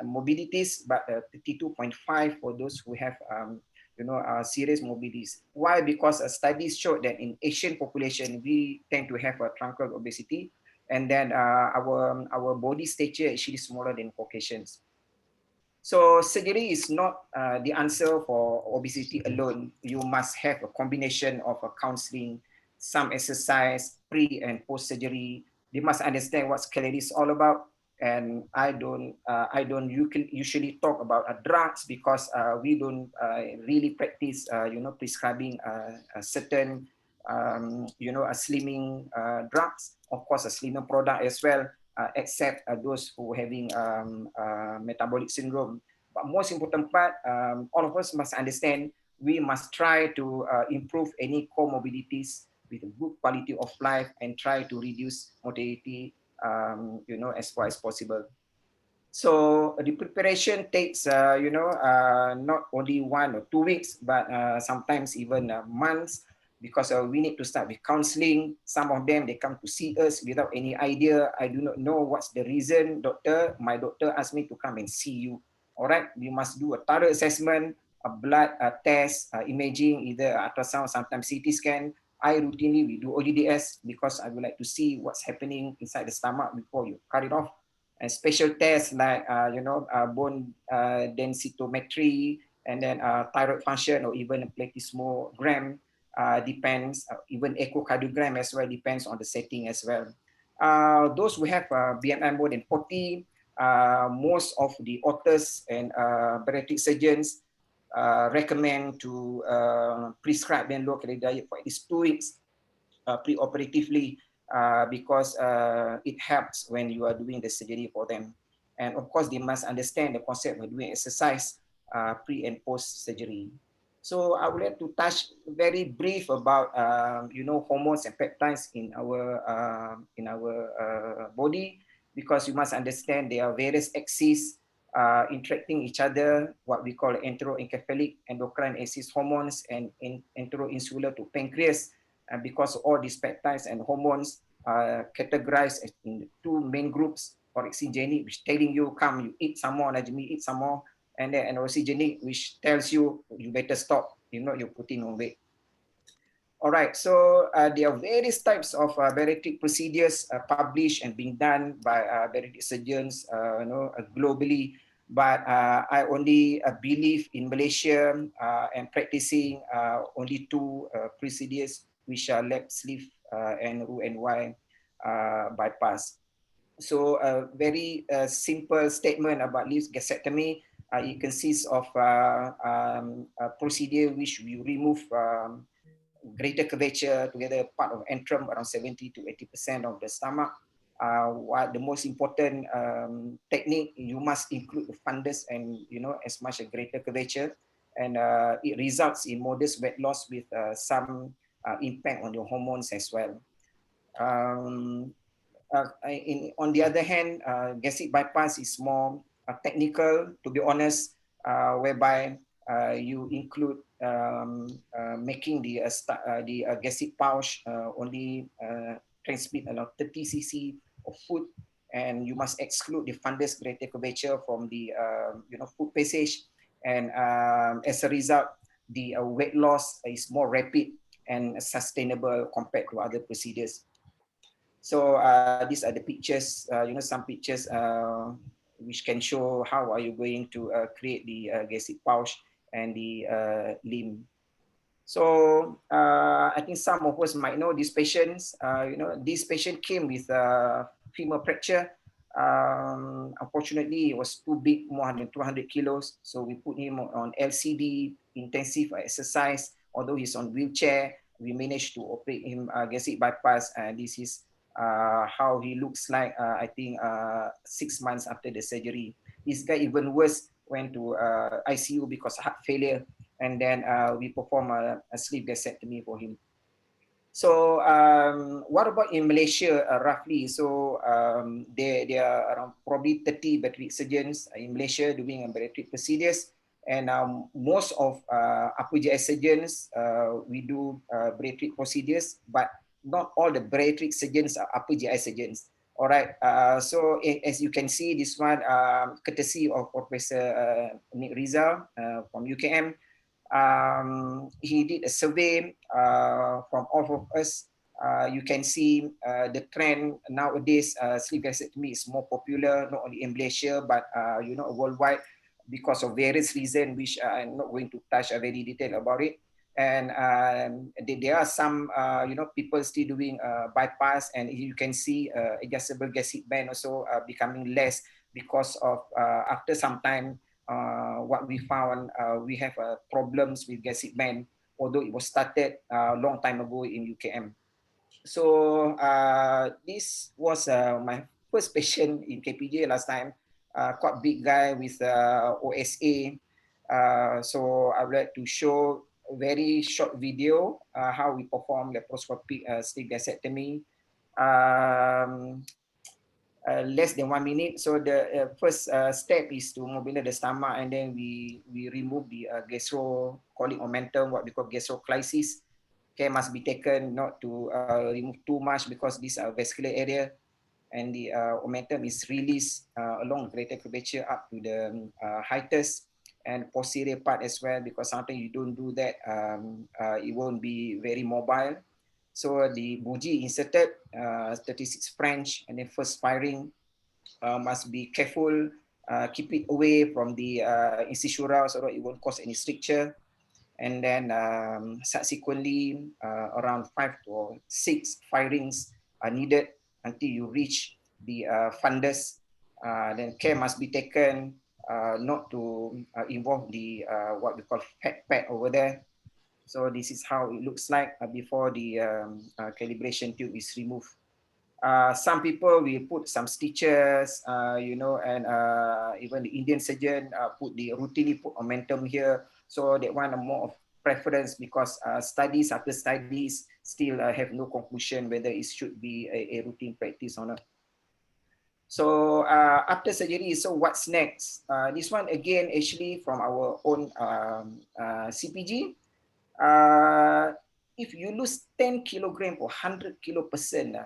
morbidities, but 32.5 for those who have serious morbidities. Why? Because studies showed that in Asian population, we tend to have a truncal obesity, and then our body stature actually smaller than Caucasians. So surgery is not the answer for obesity alone. You must have a combination of counseling, some exercise, pre and post surgery. They must understand what calories is all about. And I don't usually talk about drugs, because we don't really practice prescribing certain slimming drugs. Of course, a slimming product as well, except those who are having metabolic syndrome. But most important part, all of us must understand we must try to improve any comorbidities with a good quality of life and try to reduce mortality, as far as possible. So the preparation takes, not only 1 or 2 weeks, but sometimes even months, because we need to start with counseling. Some of them, they come to see us without any idea. I do not know what's the reason, doctor. My doctor asked me to come and see you. All right, we must do a thorough assessment, a blood test, imaging, either ultrasound, sometimes CT scan. I routinely, we do ODDS because I would like to see what's happening inside the stomach before you cut it off. And special tests like, bone densitometry, and then thyroid function, or even a plethysmogram, depends, even echocardiogram as well, depends on the setting as well. Those who have BMI more than 40, most of the authors and bariatric surgeons recommend to prescribe them low-calorie diet for at least 2 weeks pre-operatively, because it helps when you are doing the surgery for them. And of course, they must understand the concept of doing exercise pre and post surgery. So I would like to touch very brief about hormones and peptides in our body, because you must understand there are various axes interacting each other, what we call enteroencephalic endocrine axis hormones and enteroinsular to pancreas. And because all these peptides and hormones are categorized in 2 main groups: orexigenic, which telling you, come, you eat some more, Najmi, eat some more, and then anorexigenic, which tells you, you better stop, if not you're putting on weight. All right, so there are various types of bariatric procedures published and being done by bariatric surgeons, globally. But I only believe in Malaysia and practicing only 2 procedures, which are lap sleeve and Roux-en-Y bypass. So a very simple statement about leaf gastrectomy. It consists of a procedure which we remove greater curvature together part of antrum, around 70 to 80% of the stomach. What the most important technique, you must include the fundus and as much a greater curvature, and it results in modest weight loss with some impact on your hormones as well. On the other hand, gastric bypass is more technical, to be honest, whereby you include making the gastric pouch only transmit around 30 cc of food, and you must exclude the fundus greater curvature from the food passage, and as a result, the weight loss is more rapid and sustainable compared to other procedures. So these are the pictures, some pictures which can show how are you going to create the gastric pouch and the limb. So I think some of us might know these patients. This patient came with femur fracture. Unfortunately, it was too big, more than 200 kilos. So we put him on LCD, intensive exercise. Although he's on wheelchair, we managed to operate him gastric bypass. And this is how he looks like, I think 6 months after the surgery. This guy even worse, went to ICU because of heart failure, and then we perform a sleeve gastrectomy for him. So what about in Malaysia roughly? So there are around probably 30 bariatric surgeons in Malaysia doing bariatric procedures, and most of upper GI surgeons, we do bariatric procedures, but not all the bariatric surgeons are upper GI surgeons. All right, so as you can see, this one, courtesy of Professor Nick Rizal from UKM, he did a survey from all of us. You can see the trend nowadays, sleeve gastrectomy is more popular, not only in Malaysia, but worldwide, because of various reasons, which I'm not going to touch very detail about it. And there are some people still doing bypass, and you can see adjustable gastric band also becoming less because of after some time what we found, we have problems with gastric band, although it was started a long time ago in UKM. So this was my first patient in KPJ last time, quite big guy with OSA. So I would like to show very short video how we perform laparoscopic sleeve gastrectomy. Less than 1 minute. So the first step is to mobilize the stomach, and then we remove the gastrocolic omentum, what we call gastroclysis. Care must be taken not to remove too much because this vascular area, and the omentum is released along greater curvature up to the hiatus and posterior part as well, because sometimes you don't do that, it won't be very mobile. So the buji inserted, 36 French, and then first firing must be careful, keep it away from the incisura so that it won't cause any stricture. And then subsequently, around 5 to 6 firings are needed until you reach the fundus. Then care must be taken not to involve the what we call fat pad over there. So this is how it looks like before the calibration tube is removed. Some people will put some stitches, you know, and even the Indian surgeon routinely put omentum here. So that one more of preference, because studies after studies still have no conclusion whether it should be a routine practice or not. So after surgery, so what's next? This one again actually from our own CPG. If you lose 10 kilogram or 100 kilo person,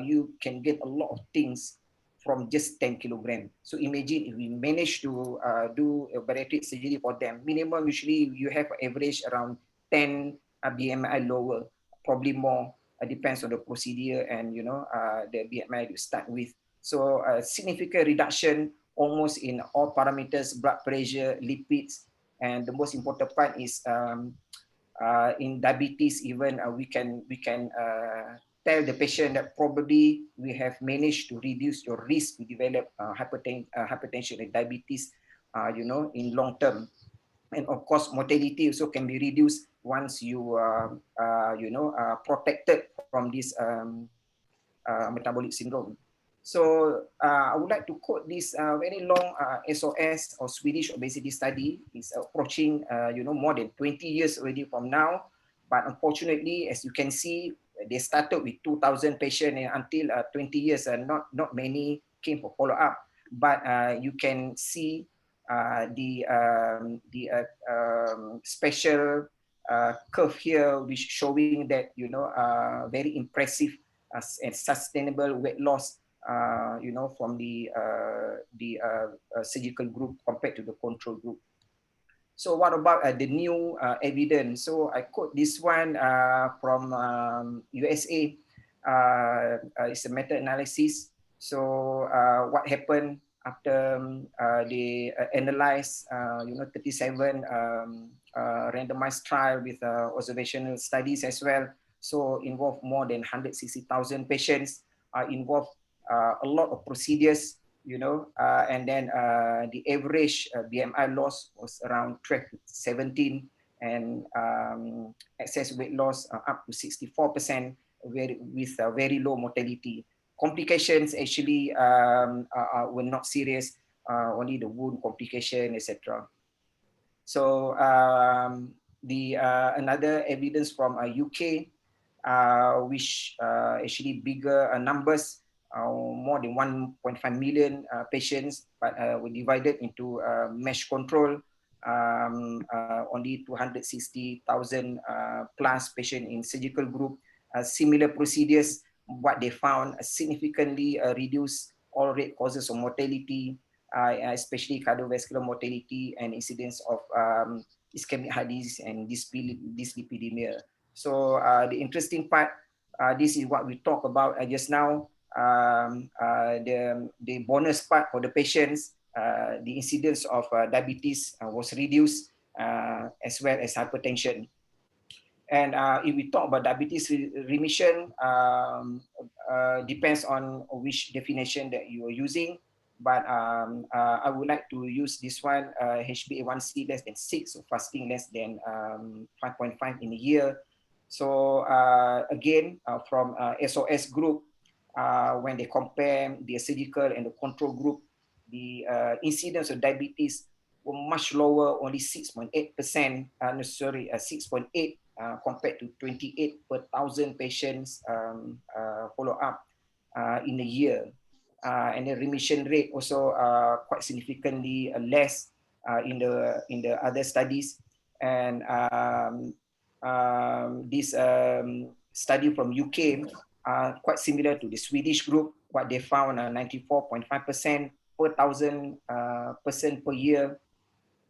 you can get a lot of things from just 10 kilogram. So imagine if we manage to do a bariatric surgery for them, minimum usually you have average around 10 BMI lower, probably more, depends on the procedure and you know the BMI you start with. So a significant reduction almost in all parameters, blood pressure, lipids, and the most important part is in diabetes, even we can tell the patient that probably we have managed to reduce your risk to develop hypertension and diabetes, you know, in long term. And of course, mortality also can be reduced once you you know protected from this metabolic syndrome. So I would like to quote this very long SOS or Swedish obesity study. It's approaching you know more than 20 years already from now. But unfortunately, as you can see, they started with 2,000 patients, and until 20 years, not many came for follow up. But you can see the special curve here, which showing that you know very impressive and sustainable weight loss. You know, from the surgical group compared to the control group. So what about the new evidence? So I quote this one from USA. It's a meta-analysis. So what happened after they analyzed, you know, 37 randomized trial with observational studies as well. So involved more than 160,000 patients. Involved a lot of procedures, you know, and then the average BMI loss was around 12 to 17, and excess weight loss up to 64%, with very low mortality. Complications actually were not serious, only the wound complication, etc. So the another evidence from UK, which actually bigger numbers. More than 1.5 million patients, but were divided into mesh control, only 260,000 plus patients in surgical group. Similar procedures, what they found significantly reduced all rate causes of mortality, especially cardiovascular mortality and incidence of ischemic heart disease and dyslipidemia. So the interesting part, this is what we talked about just now. The bonus part for the patients, the incidence of diabetes was reduced, as well as hypertension. And if we talk about diabetes remission, depends on which definition that you are using. But I would like to use this one, HbA1c less than 6, so fasting less than 5.5 in a year. So again, from SOS group, when they compare the surgical and the control group, the incidence of diabetes were much lower, only 6.8%, 6.8 compared to 28 per 1,000 patients follow up in a year. And the remission rate also quite significantly less in the other studies. And this study from UK quite similar to the Swedish group. What they found 94.5% per 1,000 person per year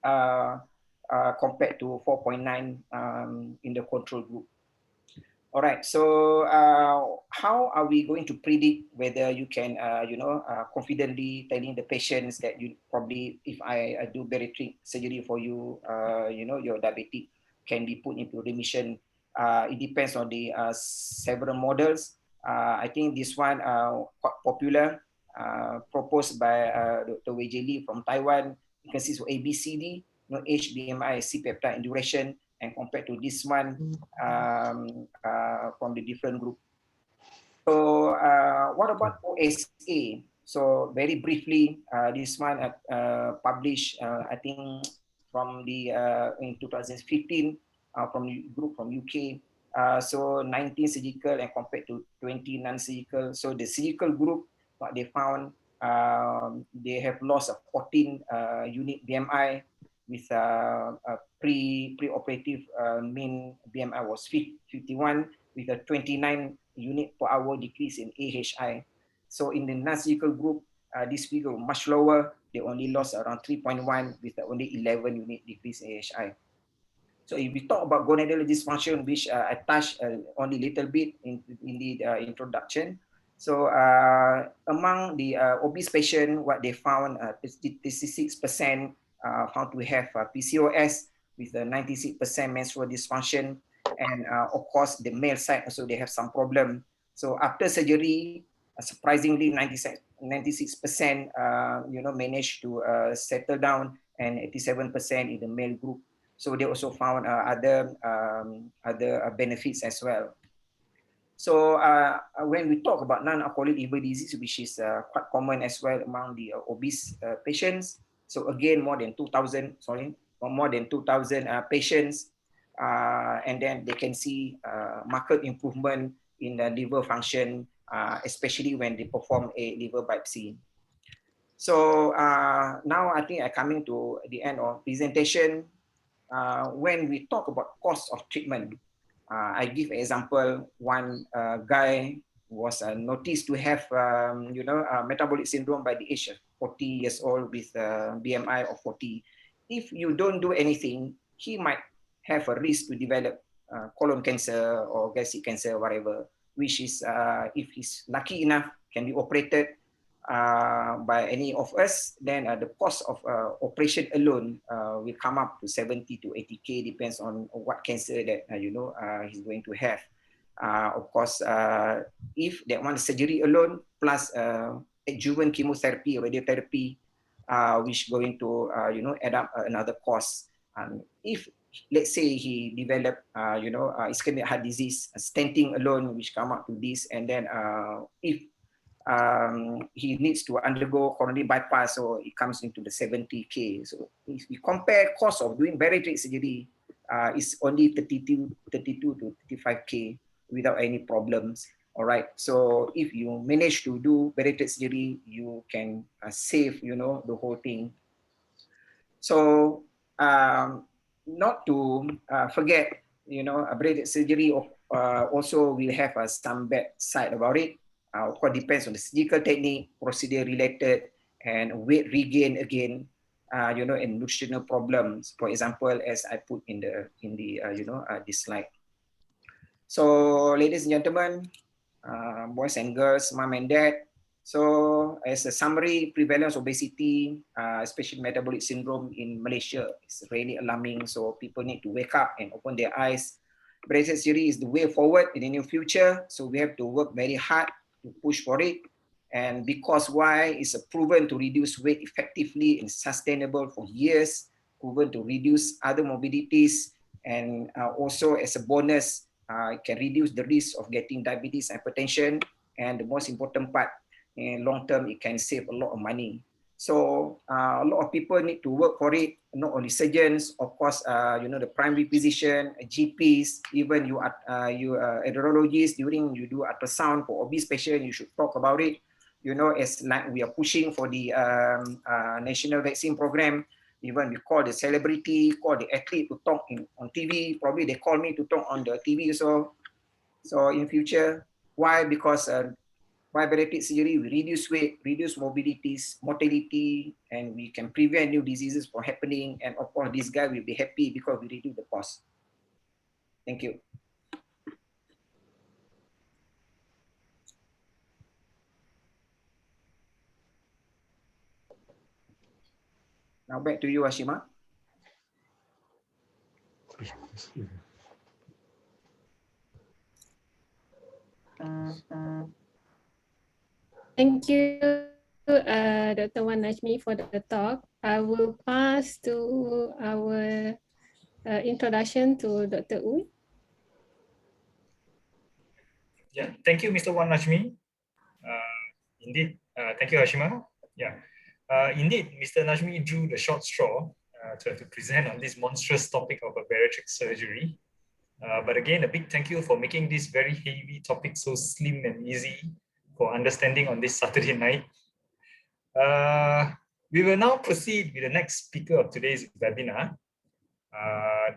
compared to 4.9 in the control group. All right, so how are we going to predict whether you can, confidently telling the patients that you probably, if I do bariatric surgery for you, your diabetic can be put into remission? It depends on the several models. I think this one quite popular, proposed by Dr. Wei Jie Li from Taiwan. It consists of ABCD, age, BMI, C-peptide, and duration. And compared to this one from the different group. So what about OSA? So very briefly, this one published, I think, from the in 2015 from the group from UK. So 19 surgical and compared to 20 non-surgical. So the surgical group, what they found, they have loss of 14 unit BMI with pre-operative mean BMI was 51 with a 29 unit per hour decrease in AHI. So in the non-surgical group, this figure was much lower. They only lost around 3.1 with only 11 unit decrease in AHI. So if we talk about gonadal dysfunction, which I touched only a little bit in the introduction. So among the obese patient, what they found, 36% found to have PCOS with a 96% menstrual dysfunction. And of course, the male side also, they have some problem. So after surgery, surprisingly, 96% managed to settle down, and 87% in the male group. So they also found other benefits as well. So when we talk about non-alcoholic liver disease, which is quite common as well among the obese patients. So again, more than 2,000 patients, and then they can see marked improvement in the liver function, especially when they perform a liver biopsy. So now I think I'm coming to the end of presentation. When we talk about cost of treatment, I give an example. One guy was noticed to have, metabolic syndrome by the age of 40 years old with a BMI of 40. If you don't do anything, he might have a risk to develop colon cancer or gastric cancer, whatever, which is, if he's lucky enough, can be operated by any of us, then the cost of operation alone will come up to 70 to 80K, depends on what cancer that he's going to have. Of course, if that one surgery alone plus adjuvant chemotherapy, radiotherapy, which going to add up another cost. If let's say he developed ischemic heart disease, stenting alone, which come up to this, and then if he needs to undergo coronary bypass, so it comes into the 70K. So if we compare cost of doing bariatric surgery, it's only 32 to 35K without any problems. All right. So if you manage to do bariatric surgery, you can save, the whole thing. So not to forget, a bariatric surgery also will have some bad side about it. Of course, depends on the surgical technique, procedure related, and weight regain again, and nutritional problems. For example, as I put in the this slide. So, ladies and gentlemen, boys and girls, mom and dad. So, as a summary, prevalence of obesity, especially metabolic syndrome in Malaysia, is really alarming. So, people need to wake up and open their eyes. Bariatric surgery is the way forward in the near future. So, we have to work very hard to push for it. And because why is proven to reduce weight effectively and sustainable for years, proven to reduce other morbidities, and also as a bonus, it can reduce the risk of getting diabetes, hypertension, and the most important part, in long term, it can save a lot of money. So a lot of people need to work for it, not only surgeons, of course, you know, the primary physician, GPs, even you are urologists, during you do ultrasound for obese patient, you should talk about it. You know, as like we are pushing for the national vaccine program, even we call the celebrity, call the athlete to talk on TV, probably they call me to talk on the TV. So in future, why? Because by bariatric surgery, we reduce weight, reduce mobilities, mortality, and we can prevent new diseases from happening. And of course, this guy will be happy because we reduce the cost. Thank you. Now back to you, Ashima. Thank you, Dr. Wan Najmi, for the talk. I will pass to our introduction to Dr. Uy. Yeah, thank you, Mr. Wan Najmi. Indeed, thank you, Hashima. Yeah, indeed, Mr. Najmi drew the short straw to present on this monstrous topic of a bariatric surgery. But again, a big thank you for making this very heavy topic so slim and easy for understanding on this Saturday night. We will now proceed with the next speaker of today's webinar.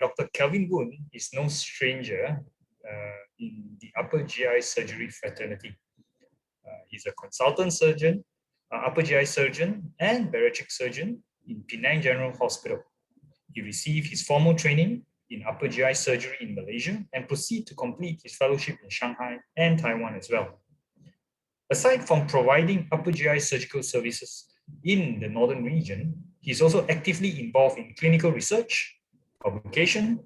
Dr. Kelvin Boon is no stranger in the upper GI surgery fraternity. He's a consultant surgeon, upper GI surgeon, and bariatric surgeon in Penang General Hospital. He received his formal training in upper GI surgery in Malaysia and proceeded to complete his fellowship in Shanghai and Taiwan as well. Aside from providing upper GI surgical services in the northern region, he's also actively involved in clinical research, publication,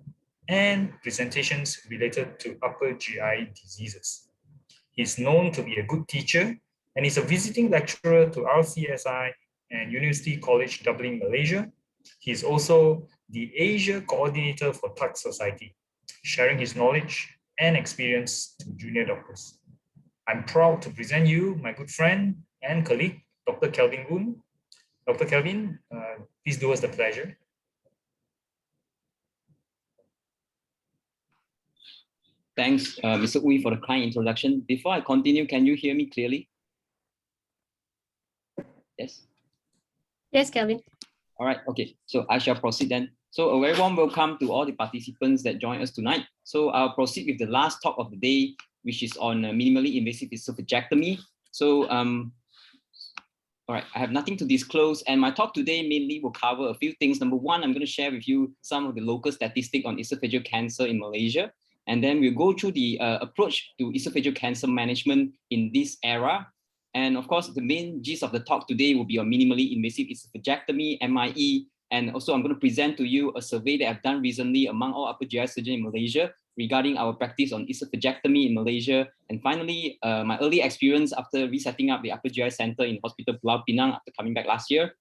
and presentations related to upper GI diseases. He's known to be a good teacher and is a visiting lecturer to RCSI and University College Dublin, Malaysia. He's also the Asia Coordinator for Tuck Society, sharing his knowledge and experience to junior doctors. I'm proud to present you my good friend and colleague, Dr. Kelvin Boon. Dr. Kelvin, please do us the pleasure. Thanks, Mr. Uy, for the kind introduction. Before I continue, can you hear me clearly? Yes? Yes, Kelvin. All right, okay. So I shall proceed then. So a very warm welcome to all the participants that join us tonight. So I'll proceed with the last talk of the day, which is on minimally invasive esophagectomy. So, all right, I have nothing to disclose, and my talk today mainly will cover a few things. Number one, I'm going to share with you some of the local statistics on esophageal cancer in Malaysia. And then we'll go through the approach to esophageal cancer management in this era. And of course, the main gist of the talk today will be on minimally invasive esophagectomy, MIE. And also I'm going to present to you a survey that I've done recently among all upper GI surgeons in Malaysia regarding our practice on esophagectomy in Malaysia. And finally, my early experience after resetting up the upper GI center in Hospital Pulau Pinang after coming back last year.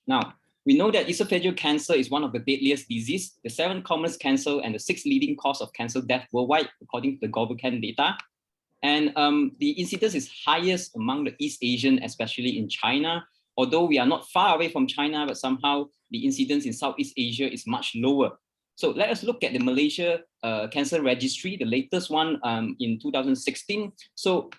Now, we know that esophageal cancer is one of the deadliest diseases, the 7th commonest cancer and the 6th leading cause of cancer death worldwide, according to the GOVCAN data. And the incidence is highest among the East Asian, especially in China. Although we are not far away from China, but somehow the incidence in Southeast Asia is much lower. So let us look at the Malaysia Cancer Registry, the latest one in 2016. So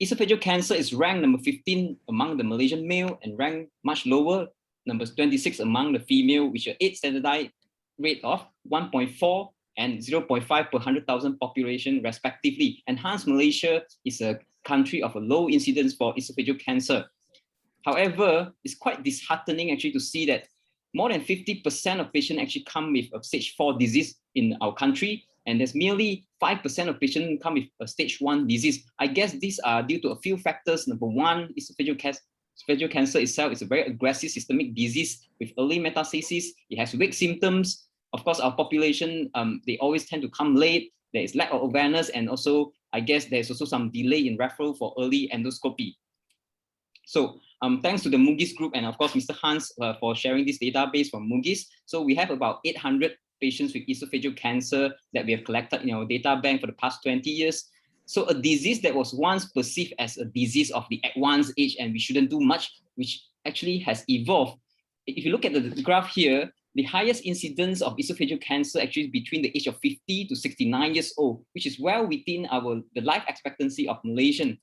esophageal cancer is ranked number 15 among the Malaysian male and ranked much lower, number 26 among the female, which are 8 standardized rate of 1.4 and 0.5 per 100,000 population respectively. And hence Malaysia is a country of a low incidence for esophageal cancer. However, it's quite disheartening actually to see that more than 50% of patients actually come with a stage 4 disease in our country, and there's merely 5% of patients come with a stage 1 disease. I guess these are due to a few factors. Number one, esophageal cancer itself is a very aggressive systemic disease with early metastasis. It has weak symptoms. Of course, our population, they always tend to come late. There is lack of awareness, and also, I guess there's also some delay in referral for early endoscopy. So thanks to the Mugis group and of course, Mr. Hans for sharing this database from Mugis. So we have about 800 patients with esophageal cancer that we have collected in our data bank for the past 20 years. So a disease that was once perceived as a disease of the advanced age and we shouldn't do much, which actually has evolved. If you look at the graph here, the highest incidence of esophageal cancer actually is between the age of 50 to 69 years old, which is well within the life expectancy of Malaysian.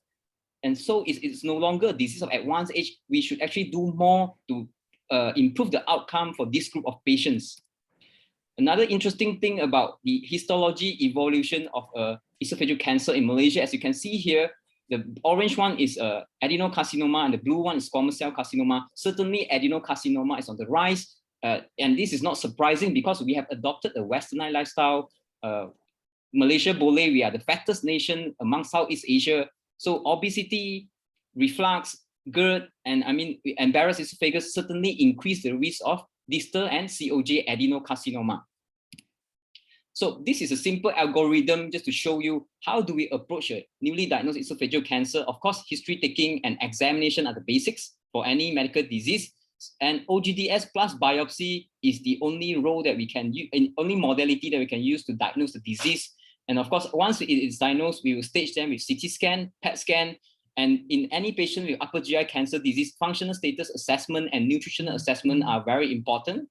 And so it's no longer a disease of advanced age. We should actually do more to improve the outcome for this group of patients. Another interesting thing about the histology evolution of esophageal cancer in Malaysia, as you can see here, the orange one is adenocarcinoma and the blue one is squamous cell carcinoma. Certainly adenocarcinoma is on the rise. And this is not surprising because we have adopted a westernized lifestyle. Malaysia, Boleh, we are the fattest nation among Southeast Asia. So obesity, reflux, GERD, and Barrett's esophagus certainly increase the risk of distal and COJ adenocarcinoma. So this is a simple algorithm just to show you how do we approach a newly diagnosed esophageal cancer. Of course, history taking and examination are the basics for any medical disease. And OGDS plus biopsy is the only role that we can use, only modality that we can use to diagnose the disease. And of course, once it is diagnosed, we will stage them with CT scan, PET scan, and in any patient with upper GI cancer disease, functional status assessment and nutritional assessment are very important.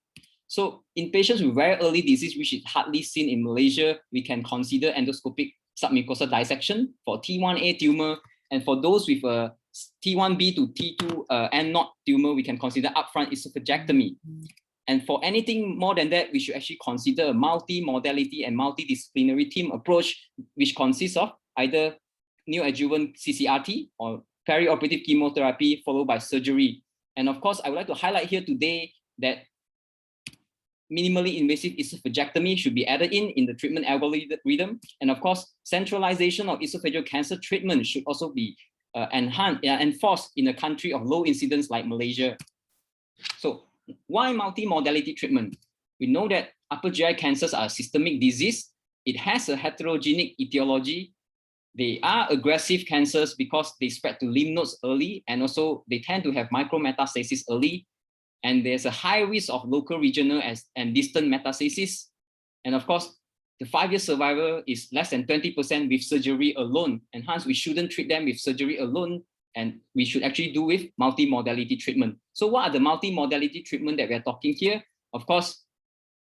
So in patients with very early disease, which is hardly seen in Malaysia, we can consider endoscopic submucosal dissection for T1A tumor. And for those with a T1B to T2 N0 tumor, we can consider upfront esophagectomy. And for anything more than that, we should actually consider a multi-modality and multidisciplinary team approach, which consists of either neoadjuvant CCRT or perioperative chemotherapy followed by surgery. And of course, I would like to highlight here today that minimally invasive esophagectomy should be added in the treatment algorithm. And of course, centralization of esophageal cancer treatment should also be enforced in a country of low incidence like Malaysia. So why multi-modality treatment? We know that upper GI cancers are a systemic disease. It has a heterogenic etiology. They are aggressive cancers because they spread to lymph nodes early, and also they tend to have micrometastasis early. And there's a high risk of local, regional, and distant metastasis. And of course, the 5-year survival is less than 20% with surgery alone. And hence, we shouldn't treat them with surgery alone, and we should actually do with multi-modality treatment. So what are the multi-modality treatment that we are talking here? Of course,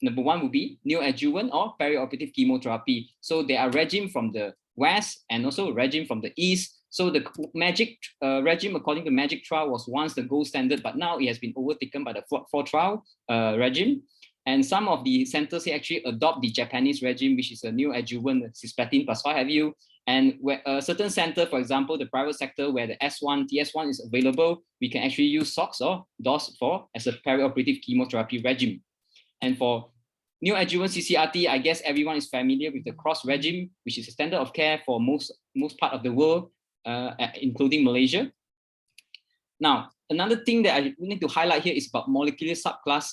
number one would be neoadjuvant or perioperative chemotherapy. So there are regime from the West and also regime from the East. So the MAGIC regime, according to MAGIC trial, was once the gold standard, but now it has been overtaken by the 4 trial regime. And some of the centers here actually adopt the Japanese regime, which is a neoadjuvant cisplatin plus 5-FU. And where a certain center, for example, the private sector where the S1, TS1 is available, we can actually use SOX or DOS as a perioperative chemotherapy regime. And for neoadjuvant CCRT, I guess everyone is familiar with the cross regime, which is a standard of care for most part of the world, including Malaysia. Now, another thing that I need to highlight here is about molecular subclass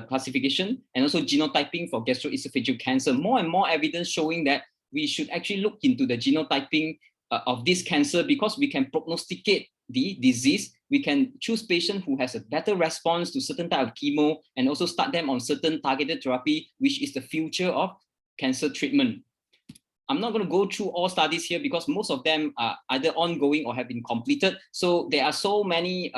classification and also genotyping for gastroesophageal cancer. More and more evidence showing that we should actually look into the genotyping of this cancer because we can prognosticate the disease. We can choose patients who has a better response to certain type of chemo and also start them on certain targeted therapy, which is the future of cancer treatment. I'm not going to go through all studies here because most of them are either ongoing or have been completed. So there are so many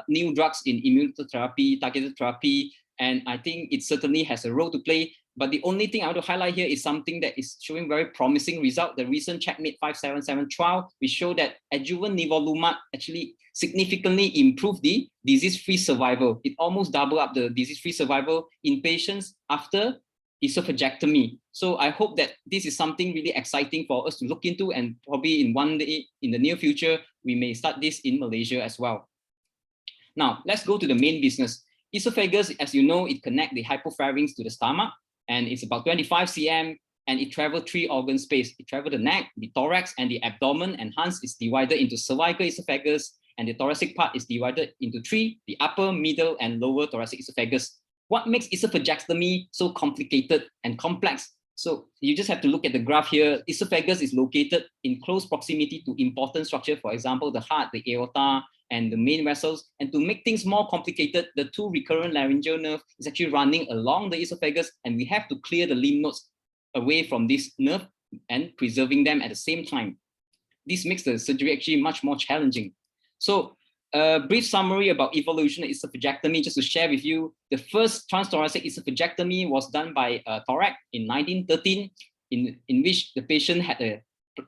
new drugs in immunotherapy, targeted therapy, and I think it certainly has a role to play. But the only thing I want to highlight here is something that is showing very promising result. The recent Checkmate 577 trial, which showed that adjuvant nivolumab actually significantly improved the disease-free survival. It almost doubled up the disease-free survival in patients after esophagectomy. So I hope that this is something really exciting for us to look into, and probably in one day in the near future, we may start this in Malaysia as well. Now, let's go to the main business. Esophagus, as you know, it connects the hypopharynx to the stomach, and it's about 25 cm, and it travels 3 organ space. It travels the neck, the thorax, and the abdomen, and hence it's divided into cervical esophagus, and the thoracic part is divided into 3, the upper, middle, and lower thoracic esophagus. What makes esophagectomy so complicated and complex? So you just have to look at the graph here. Esophagus is located in close proximity to important structure, for example, the heart, the aorta, and the main vessels. And to make things more complicated, the 2 recurrent laryngeal nerve is actually running along the esophagus, and we have to clear the lymph nodes away from this nerve and preserving them at the same time. This makes the surgery actually much more challenging. So a brief summary about evolution of esophagectomy, just to share with you. The first transthoracic esophagectomy was done by Thorac in 1913, in which the patient had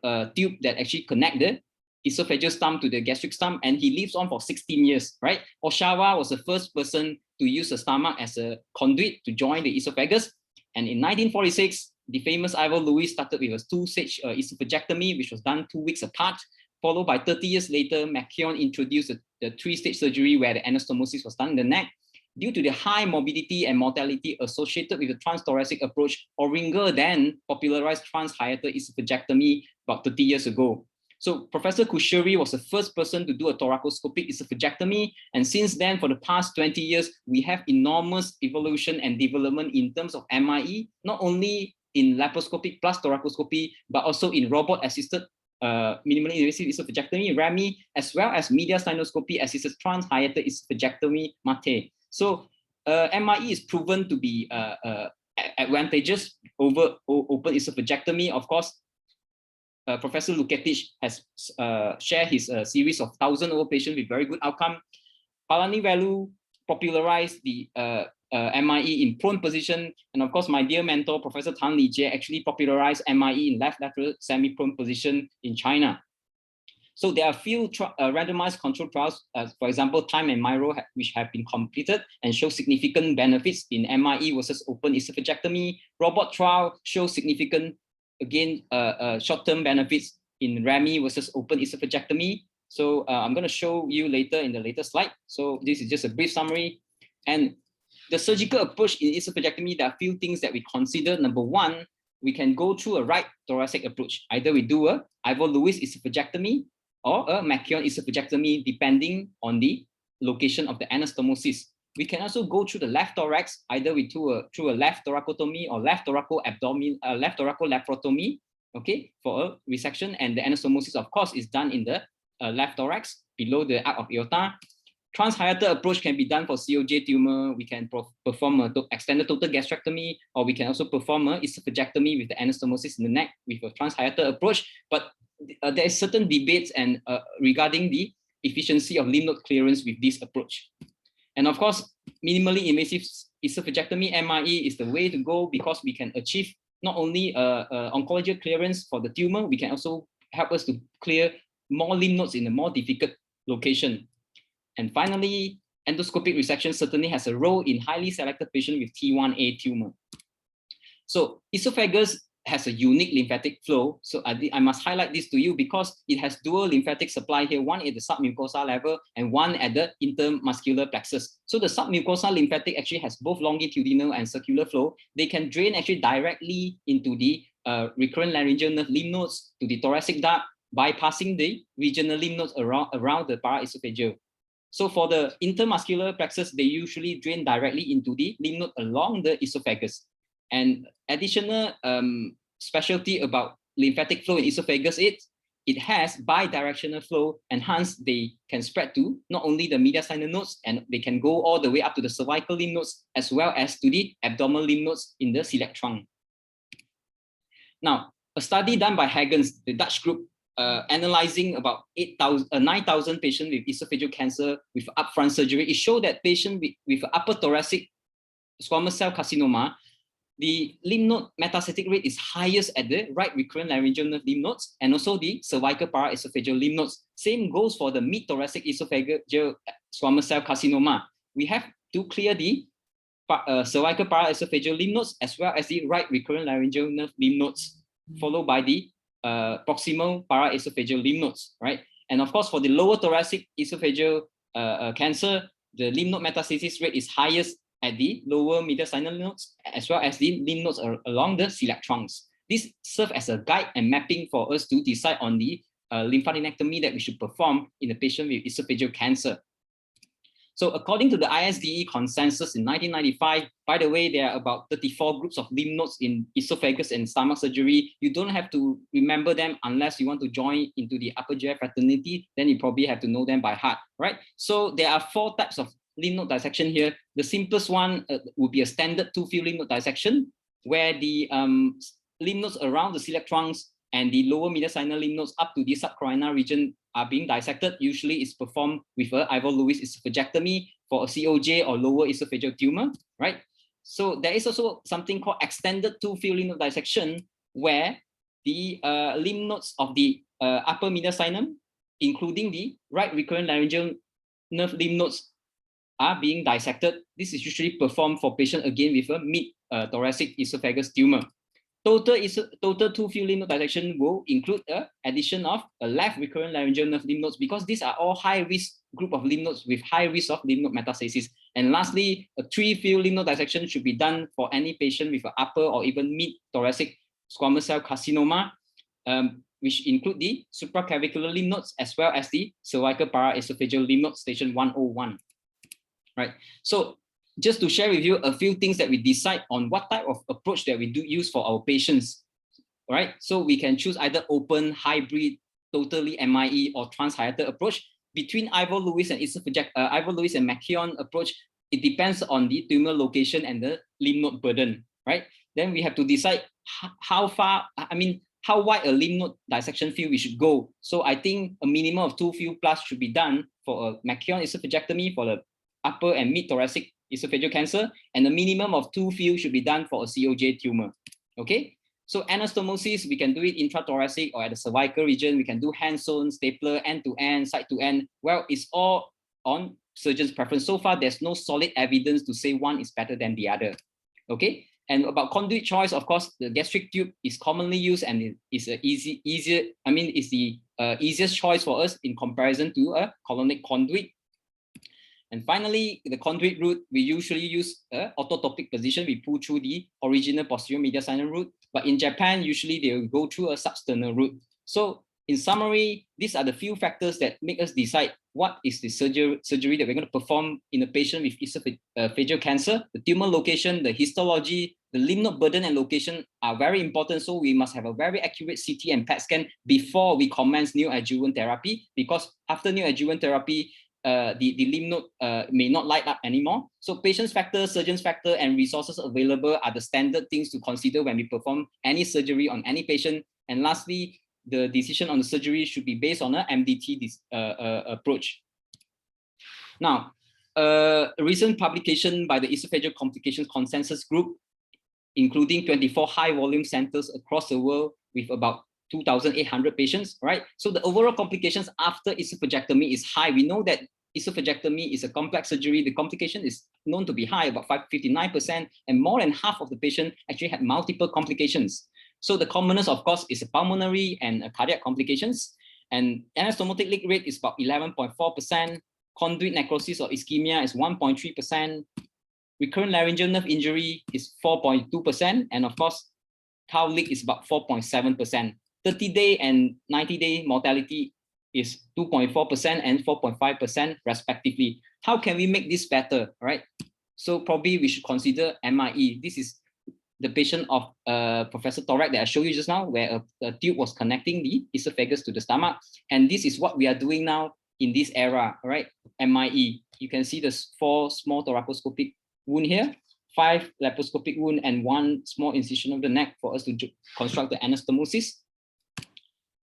a tube that actually connected the esophageal stump to the gastric stump, and he lives on for 16 years, right? Oshawa was the first person to use the stomach as a conduit to join the esophagus. And in 1946, the famous Ivor Lewis started with a 2-stage esophagectomy, which was done 2 weeks apart, followed by 30 years later, McKeown introduced the 3-stage surgery where the anastomosis was done in the neck. Due to the high morbidity and mortality associated with the transthoracic approach, Oringer then popularized transhiatal esophagectomy about 30 years ago. So Professor Kushuri was the first person to do a thoracoscopic esophagectomy. And since then, for the past 20 years, we have enormous evolution and development in terms of MIE, not only in laparoscopic plus thoracoscopy, but also in robot-assisted minimally invasive esophagectomy, RAMI, as well as mediastinoscopy assisted transhiatal esophagectomy, MATE. So MIE is proven to be advantageous over open esophagectomy. Of course, Professor Luketic has shared his series of 1,000 patients with very good outcome. Palanivalu popularized the MIE in prone position. And of course, my dear mentor, Professor Tan Li Jie, actually popularized MIE in left lateral semi-prone position in China. So there are few randomized control trials, for example, Time and Miro, which have been completed and show significant benefits in MIE versus open esophagectomy. Robot trial shows significant, again, short-term benefits in RAMI versus open esophagectomy. So I'm going to show you later in the later slide. So this is just a brief summary. And the surgical approach in esophagectomy, there are a few things that we consider. Number one, we can go through a right thoracic approach. Either we do a Ivor Lewis esophagectomy or a McKeown esophagectomy, depending on the location of the anastomosis. We can also go through the left thorax, either we do through a left thoracotomy or left thoracolabrotomy, okay, for a resection. And the anastomosis, of course, is done in the left thorax below the arc of aorta. Transhiatal approach can be done for COJ tumor. We can perform an extended total gastrectomy, or we can also perform an esophagectomy with the anastomosis in the neck with a transhiatal approach. But there is certain debates and regarding the efficiency of lymph node clearance with this approach. And of course, minimally invasive esophagectomy, MIE, is the way to go because we can achieve not only oncology clearance for the tumor, we can also help us to clear more lymph nodes in a more difficult location. And finally, endoscopic resection certainly has a role in highly selected patients with T1A tumor. So esophagus has a unique lymphatic flow. So I must highlight this to you because it has dual lymphatic supply here, one at the submucosal level and one at the intermuscular plexus. So the submucosal lymphatic actually has both longitudinal and circular flow. They can drain actually directly into the recurrent laryngeal nerve lymph nodes to the thoracic duct, bypassing the regional lymph nodes around the paraesophageal. So for the intermuscular plexus, they usually drain directly into the lymph node along the esophagus. And additional specialty about lymphatic flow in esophagus is it has bidirectional flow, and hence they can spread to not only the mediastinal nodes, and they can go all the way up to the cervical lymph nodes as well as to the abdominal lymph nodes in the celiac trunk. Now, a study done by Hagens, the Dutch group, analyzing about 9,000 patients with esophageal cancer with upfront surgery, it showed that patients with upper thoracic squamous cell carcinoma, the lymph node metastatic rate is highest at the right recurrent laryngeal nerve lymph nodes and also the cervical paraesophageal lymph nodes. Same goes for the mid-thoracic esophageal squamous cell carcinoma. We have to clear the cervical paraesophageal lymph nodes as well as the right recurrent laryngeal nerve lymph nodes, followed by the proximal paraesophageal lymph nodes, right? And of course, for the lower thoracic esophageal cancer, the lymph node metastasis rate is highest at the lower mediastinal nodes, as well as the lymph nodes along the celiac trunks. This serves as a guide and mapping for us to decide on the lymphadenectomy that we should perform in a patient with esophageal cancer. So according to the ISDE consensus in 1995, by the way, there are about 34 groups of lymph nodes in esophagus and stomach surgery. You don't have to remember them unless you want to join into the upper GI fraternity, then you probably have to know them by heart, right? So there are 4 types of lymph node dissection here. The simplest one would be a standard 2-field lymph node dissection, where the lymph nodes around the celiac trunks and the lower mediastinal lymph nodes up to the subcarina region are being dissected, usually it's performed with a Ivor-Lewis esophagectomy for a COJ or lower esophageal tumor, right? So there is also something called extended two-field lymph node dissection, where the lymph nodes of the upper mediastinum, including the right recurrent laryngeal nerve lymph nodes, are being dissected. This is usually performed for patients again with a mid-thoracic esophagus tumor. Total two-field lymph node dissection will include the addition of a left recurrent laryngeal nerve lymph nodes, because these are all high-risk group of lymph nodes with high risk of lymph node metastasis. And lastly, a three-field lymph node dissection should be done for any patient with an upper or even mid-thoracic squamous cell carcinoma, which include the supraclavicular lymph nodes as well as the cervical paraesophageal lymph node station 101. Right. So just to share with you a few things that we decide on what type of approach that we do use for our patients. All right. So we can choose either open, hybrid, totally MIE, or transhiatal approach. Between Ivor-Lewis and Ivor-Lewis and Mackillon approach, it depends on the tumor location and the lymph node burden. Right. Then we have to decide how wide a lymph node dissection field we should go. So I think a minimum of 2 field plus should be done for a Mackillon esophagectomy for the upper and mid-thoracic esophageal cancer, and a minimum of 2 fields should be done for a COJ tumor. Okay, so anastomosis, we can do it intrathoracic or at the cervical region. We can do hand-sewn, stapler, end-to-end, side-to-end. Well, it's all on surgeon's preference. So far, there's no solid evidence to say one is better than the other. Okay, and about conduit choice, of course, the gastric tube is commonly used and it is the easiest choice for us in comparison to a colonic conduit. And finally, the conduit route, we usually use an orthotopic position. We pull through the original posterior mediastinum route. But in Japan, usually they will go through a substernal route. So in summary, these are the few factors that make us decide what is the surgery that we're going to perform in a patient with esophageal cancer. The tumor location, the histology, the lymph node burden and location are very important. So we must have a very accurate CT and PET scan before we commence neoadjuvant therapy, because after neoadjuvant therapy, the lymph node may not light up anymore. So patient's factor, surgeon's factor, and resources available are the standard things to consider when we perform any surgery on any patient. And lastly, the decision on the surgery should be based on an MDT approach. Now, a recent publication by the Esophageal Complications Consensus Group, including 24 high-volume centers across the world with about 2,800 patients, right? So the overall complications after esophagectomy is high. We know that esophagectomy is a complex surgery. The complication is known to be high, about 59%, and more than half of the patients actually had multiple complications. So the commonest, of course, is pulmonary and cardiac complications. And anastomotic leak rate is about 11.4%. Conduit necrosis or ischemia is 1.3%. Recurrent laryngeal nerve injury is 4.2%. And of course, tau leak is about 4.7%. 30-day and 90-day mortality is 2.4% and 4.5% respectively. How can we make this better, right? So probably we should consider MIE. This is the patient of Professor Thorak that I showed you just now, where a tube was connecting the esophagus to the stomach. And this is what we are doing now in this era, right? MIE. You can see the 4 small thoracoscopic wound here, 5 laparoscopic wound, and 1 small incision of the neck for us to construct the anastomosis.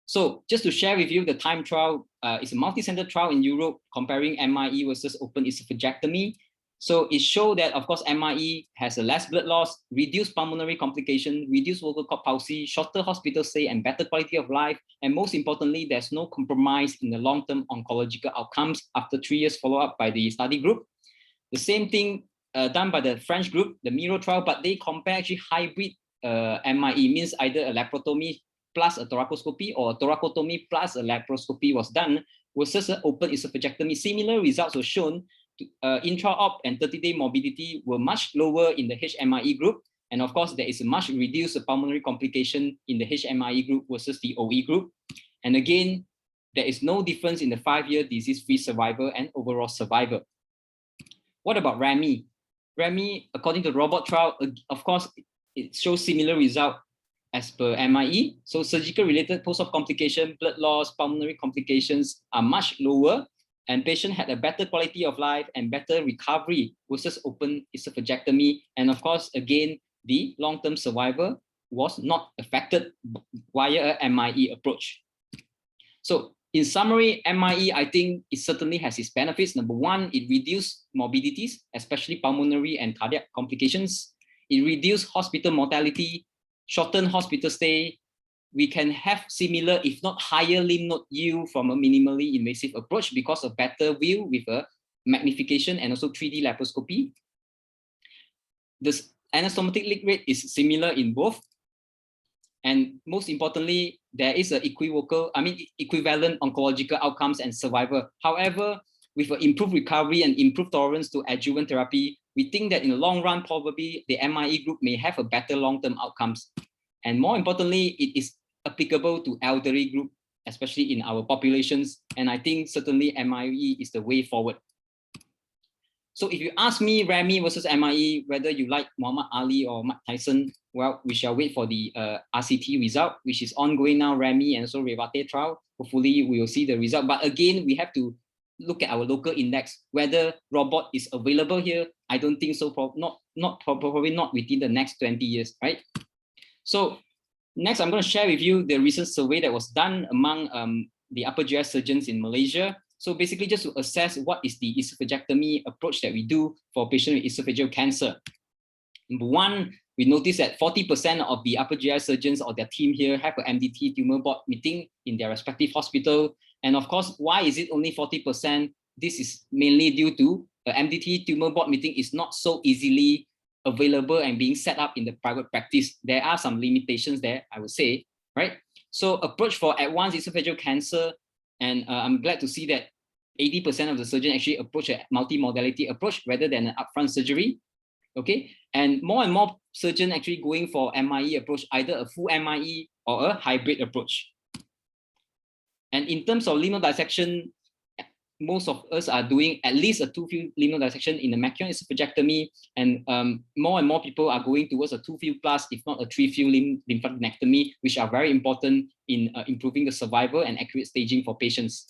So just to share with you, the TIME trial is a multi-center trial in Europe comparing MIE versus open esophagectomy. So it showed that, of course, MIE has a less blood loss, reduced pulmonary complication, reduced vocal cord palsy, shorter hospital stay, and better quality of life. And most importantly, there's no compromise in the long-term oncological outcomes after 3 years follow-up by the study group. The same thing done by the French group, the MIRO trial, but they compare actually hybrid MIE, means either a laparotomy plus a thoracoscopy or a thoracotomy plus a laparoscopy was done versus an open esophagectomy. Similar results were shown. Intra-op and 30-day morbidity were much lower in the HMIE group. And of course, there is a much reduced pulmonary complication in the HMIE group versus the OE group. And again, there is no difference in the 5-year disease-free survival and overall survival. What about RAMI? RAMI, according to the robot trial, of course, it shows similar result as per MIE. So surgical-related post-op complication, blood loss, pulmonary complications are much lower, and patient had a better quality of life and better recovery versus open esophagectomy. And of course, again, the long-term survival was not affected via a MIE approach. So in summary, MIE, I think it certainly has its benefits. Number one, it reduces morbidities, especially pulmonary and cardiac complications. It reduces hospital mortality, shorten hospital stay. We can have similar, if not higher, lymph node yield from a minimally invasive approach because of better view with a magnification and also 3D laparoscopy. The anastomotic leak rate is similar in both. And most importantly, there is an equivalent oncological outcomes and survival. However, with an improved recovery and improved tolerance to adjuvant therapy, we think that in the long run, probably the MIE group may have a better long-term outcomes. And more importantly, it is applicable to elderly group, especially in our populations. And I think certainly MIE is the way forward. So if you ask me, Rami versus MIE, whether you like Muhammad Ali or Mike Tyson, well, we shall wait for the RCT result, which is ongoing now, Rami and also Revate trial. Hopefully we will see the result. But again, we have to look at our local index, whether robot is available here. I don't think so, probably not within the next 20 years, right? So next, I'm going to share with you the recent survey that was done among the upper GI surgeons in Malaysia. So basically just to assess what is the esophagectomy approach that we do for patients with esophageal cancer. Number one, we noticed that 40% of the upper GI surgeons or their team here have an MDT tumor board meeting in their respective hospital. And of course, why is it only 40%? This is mainly due to the MDT tumor board meeting is not so easily available and being set up in the private practice. There are some limitations there, I would say, right? So approach for advanced esophageal cancer, and I'm glad to see that 80% of the surgeons actually approach a multimodality approach rather than an upfront surgery. Okay, and more surgeons actually going for MIE approach, either a full MIE or a hybrid approach. And in terms of lymph node dissection, most of us are doing at least a 2-field lymph node dissection in the macular esophagectomy, and more people are going towards a 2-field plus, if not a 3-field lymphadenectomy, which are very important in improving the survival and accurate staging for patients.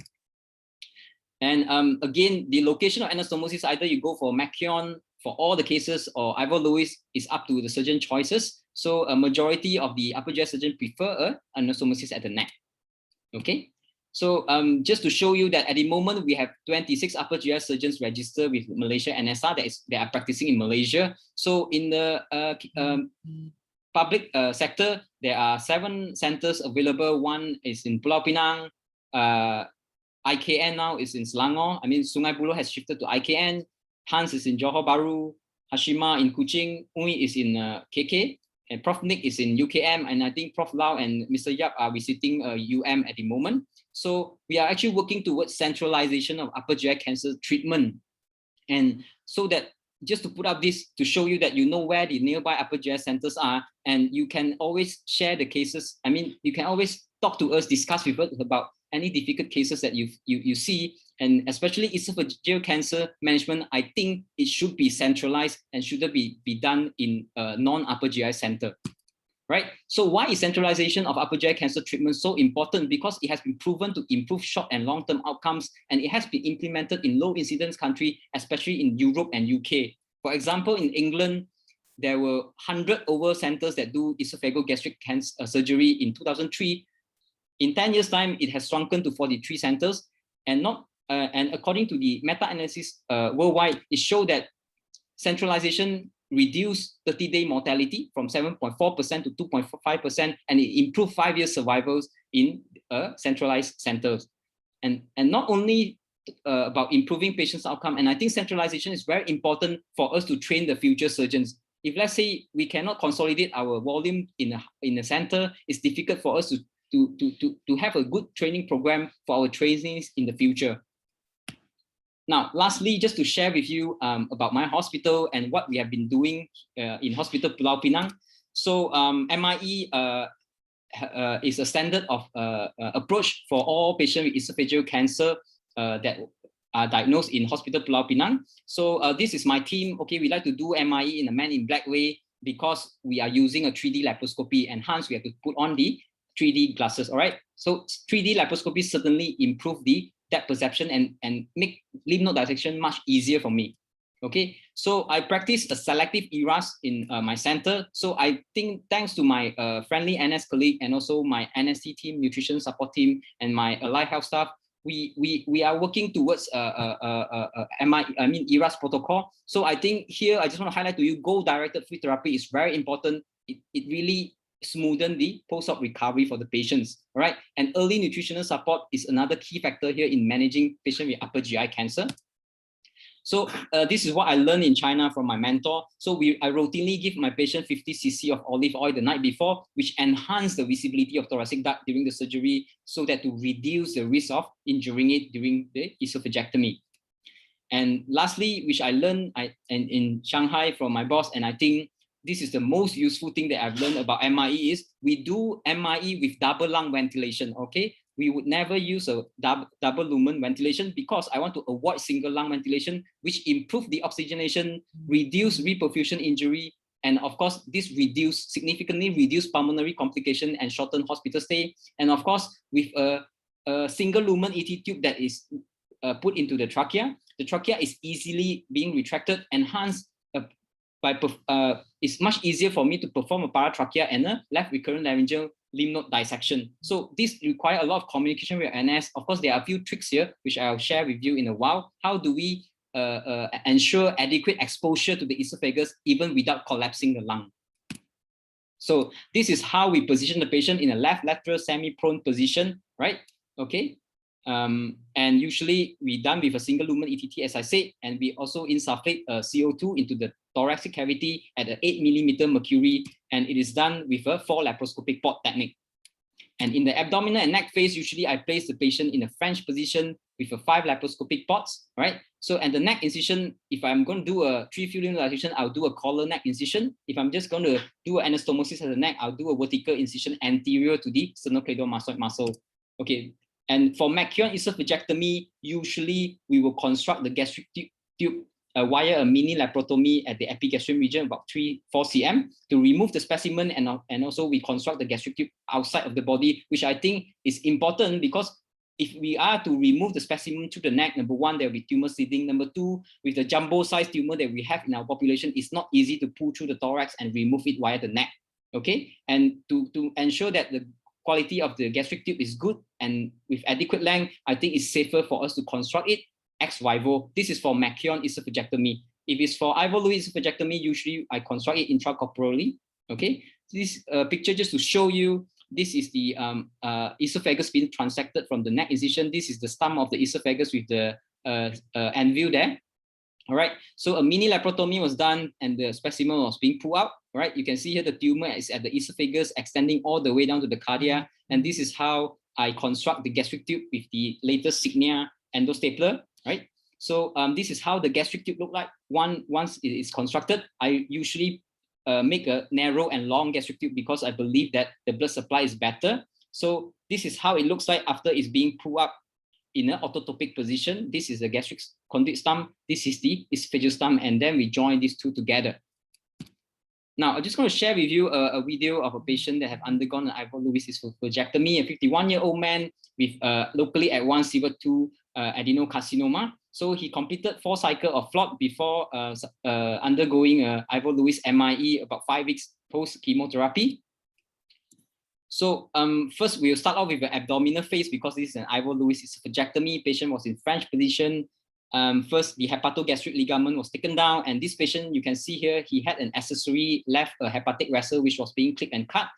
And again, the location of anastomosis, either you go for Macion for all the cases or Ivor Lewis, is up to the surgeon choices. So a majority of the upper GI surgeons prefer anastomosis at the neck. Okay, so just to show you that at the moment we have 26 upper GI surgeons registered with Malaysia NSR that are practicing in Malaysia. So in the public sector, there are 7 centers available. One is in Pulau Pinang. IKN now is in Selangor. I mean, Sungai Buloh has shifted to IKN. Hans is in Johor Bahru. Hashima in Kuching. Ui is in KK. And Prof. Nick is in UKM. And I think Prof. Lau and Mr. Yap are visiting UM at the moment. So we are actually working towards centralization of upper GI cancer treatment. And so that, just to put up this to show you that you know where the nearby upper GI centers are, and you can always share the cases. I mean, you can always talk to us, discuss with us about any difficult cases that you see, and especially esophageal cancer management. I think it should be centralized and shouldn't be done in a non-upper GI center, right? So why is centralization of upper GI cancer treatment so important? Because it has been proven to improve short and long-term outcomes, and it has been implemented in low incidence countries, especially in Europe and UK. For example, in England, there were 100 over centers that do esophageal gastric cancer surgery in 2003. In 10 years' time, it has shrunken to 43 centers, and according to the meta-analysis worldwide, it showed that centralization reduced 30-day mortality from 7.4% to 2.5%, and it improved 5-year survivals in centralized centers. And not only about improving patients' outcome, and I think centralization is very important for us to train the future surgeons. If let's say we cannot consolidate our volume in a center, it's difficult for us to have a good training program for our trainees in the future. Now, lastly, just to share with you about my hospital and what we have been doing in Hospital Pulau Pinang. So MIE is a standard of approach for all patients with esophageal cancer that are diagnosed in Hospital Pulau Pinang. So this is my team. Okay, we like to do MIE in a Man in Black way because we are using a 3D laparoscopy, and hence we have to put on the 3D glasses, all right? So 3D laparoscopy certainly improve the depth perception and make lymph node dissection much easier for me, Okay, so I practice a selective ERAS in my center. So I think thanks to my friendly NS colleague and also my NST team, nutrition support team, and my allied health staff, we are working towards ERAS protocol. So I think here I just want to highlight to you, goal-directed food therapy is very important. It really smoothen the post-op recovery for the patients. All right, and early nutritional support is another key factor here in managing patients with upper GI cancer. So this is what I learned in China from my mentor. So I routinely give my patient 50 cc of olive oil the night before, which enhance the visibility of thoracic duct during the surgery, so that to reduce the risk of injuring it during the esophagectomy. And lastly, which I learned in Shanghai from my boss, and I think this is the most useful thing that I've learned about MIE, is we do MIE with double lung ventilation, okay? We would never use a double lumen ventilation because I want to avoid single lung ventilation, which improve the oxygenation, reduce reperfusion injury, and of course, this significantly reduce pulmonary complication and shorten hospital stay. And of course, with a single lumen ET tube that is put into the trachea is easily being retracted, enhanced it's much easier for me to perform a paratrachea and a left recurrent laryngeal lymph node dissection. So this requires a lot of communication with NS. Of course, there are a few tricks here, which I'll share with you in a while. How do we ensure adequate exposure to the esophagus even without collapsing the lung? So this is how we position the patient in a left lateral semi-prone position, right? Okay. And usually we done with a single lumen ETT, as I said, and we also insufflate CO2 into the thoracic cavity at an 8 mm mercury, and it is done with a 4 laparoscopic port technique. And in the abdominal and neck phase, usually I place the patient in a French position with a 5 laparoscopic ports, right? So, and the neck incision, if I'm going to do a 3-field dilatation, I'll do a collar neck incision. If I'm just going to do an anastomosis of the neck, I'll do a vertical incision anterior to the sternocleidomastoid muscle. Okay. And for Macuon esophagectomy, usually we will construct the gastric tube via a mini laparotomy at the epigastrium region, about 3-4 cm, to remove the specimen, and also we construct the gastric tube outside of the body, which I think is important because if we are to remove the specimen through the neck, number one, there will be tumor seeding. Number two, with the jumbo-sized tumor that we have in our population, it's not easy to pull through the thorax and remove it via the neck. Okay, and to ensure that the quality of the gastric tube is good and with adequate length, I think it's safer for us to construct it ex vivo. This is for Macuon esophagectomy. If it's for Ivor-Lewis esophagectomy, usually I construct it intracorporally. Okay, this picture just to show you, this is the esophagus being transected from the neck incision. This is the stump of the esophagus with the anvil there. All right, so a mini laparotomy was done and the specimen was being pulled out. All right, you can see here the tumor is at the esophagus extending all the way down to the cardia. And this is how I construct the gastric tube with the latest Signia endostapler, right? So this is how the gastric tube look like. Once it is constructed, I usually make a narrow and long gastric tube because I believe that the blood supply is better. So this is how it looks like after it's being pulled up in an orthotopic position. This is the gastric conduit stump. This is the esophageal stump, and then we join these two together. Now, I'm just going to share with you a video of a patient that have undergone an Ivor-Lewis esophagectomy, a 51-year-old man with locally advanced Sievert 2 adenocarcinoma. So he completed 4 cycles of FLOT before undergoing Ivor-Lewis MIE about 5 weeks post chemotherapy. So first we'll start off with the abdominal phase because this is an Ivor-Lewis esophagectomy. Patient was in French position. First, the hepatogastric ligament was taken down, and this patient, you can see here, he had an accessory left hepatic vessel which was being clipped and cut.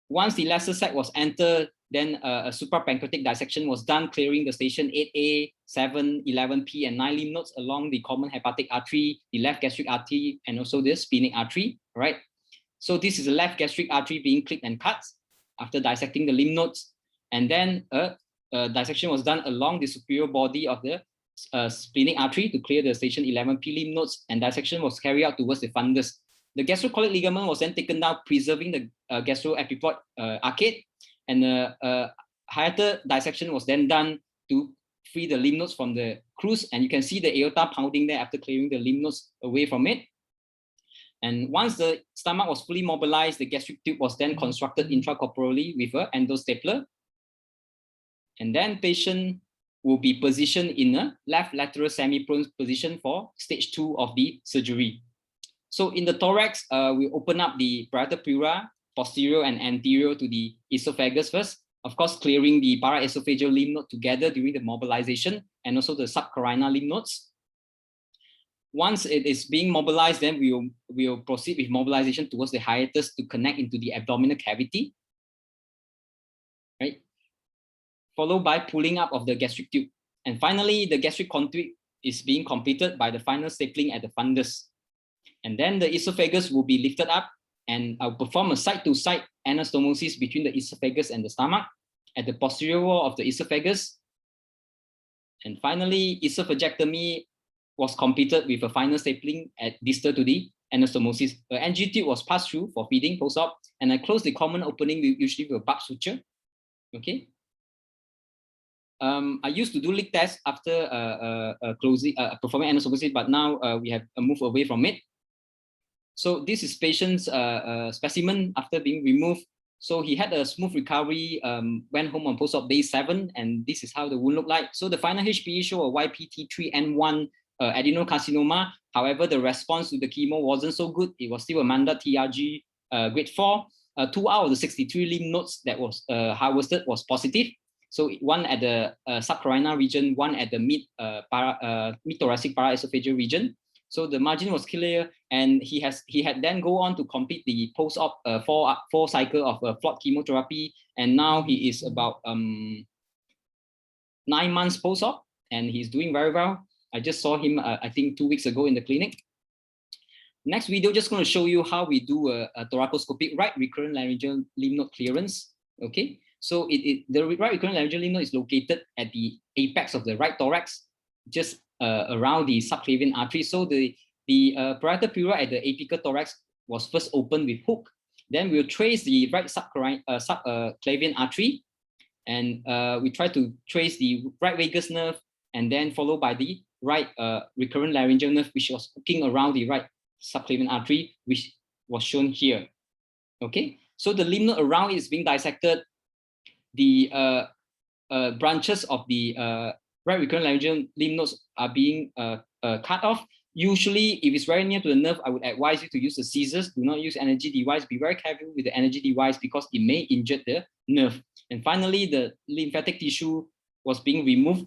Once the lesser sac was entered, then a suprapancreatic dissection was done, clearing the station 8A, 7, 11P, and 9 lymph nodes along the common hepatic artery, the left gastric artery, and also the splenic artery. Right. So this is the left gastric artery being clipped and cut after dissecting the lymph nodes, and then a dissection was done along the superior body of the splenic artery to clear the station 11P lymph nodes, and dissection was carried out towards the fundus. The gastrocolic ligament was then taken down, preserving the gastroepiploid arcade, and the hiatal dissection was then done to free the lymph nodes from the crus, and you can see the aorta pounding there after clearing the lymph nodes away from it. And once the stomach was fully mobilized, the gastric tube was then constructed intracorporally with an endostapler. And then patient will be positioned in a left lateral semi-prone position for stage 2 of the surgery. So in the thorax, we open up the parietal pleura, posterior and anterior to the esophagus first, of course, clearing the paraesophageal lymph node together during the mobilization and also the subcarinal lymph nodes. Once it is being mobilized, then we will proceed with mobilization towards the hiatus to connect into the abdominal cavity, right? Followed by pulling up of the gastric tube. And finally, the gastric conduit is being completed by the final stapling at the fundus. And then the esophagus will be lifted up, and I'll perform a side-to-side anastomosis between the esophagus and the stomach at the posterior wall of the esophagus. And finally, esophagectomy was completed with a final stapling at distal to the anastomosis. The NG tube was passed through for feeding post-op, and I close the common opening usually with a barb suture. Okay. I used to do leak tests after performing anastomosis, but now we have moved away from it. So this is patient's specimen after being removed. So he had a smooth recovery, went home on post-op day 7, and this is how the wound looked like. So the final HPE show a YPT3N1 adenocarcinoma. However, the response to the chemo wasn't so good. It was still a mandat TRG grade 4. 2 out of the 63 lymph nodes that was harvested was positive. So one at the subcarinal region, one at the mid-thoracic paraesophageal region. So the margin was clear, and he had then go on to complete the post-op 4 cycle of FLOT chemotherapy, and now he is about 9 months post-op, and he's doing very well. I just saw him, I think 2 weeks ago in the clinic. Next video, just going to show you how we do a thoracoscopic right recurrent laryngeal lymph node clearance. Okay, so the right recurrent laryngeal lymph node is located at the apex of the right thorax, just around the subclavian artery. So the parietal pleura at the apical thorax was first opened with hook. Then we'll trace the right subclavian artery, and we try to trace the right vagus nerve, and then followed by the right recurrent laryngeal nerve, which was hooking around the right subclavian artery, which was shown here. Okay, so the lymph node around it is being dissected. The branches of the right recurrent laryngeal lymph nodes are being cut off. Usually, if it's very near to the nerve, I would advise you to use the scissors. Do not use energy device. Be very careful with the energy device because it may injure the nerve. And finally, the lymphatic tissue was being removed.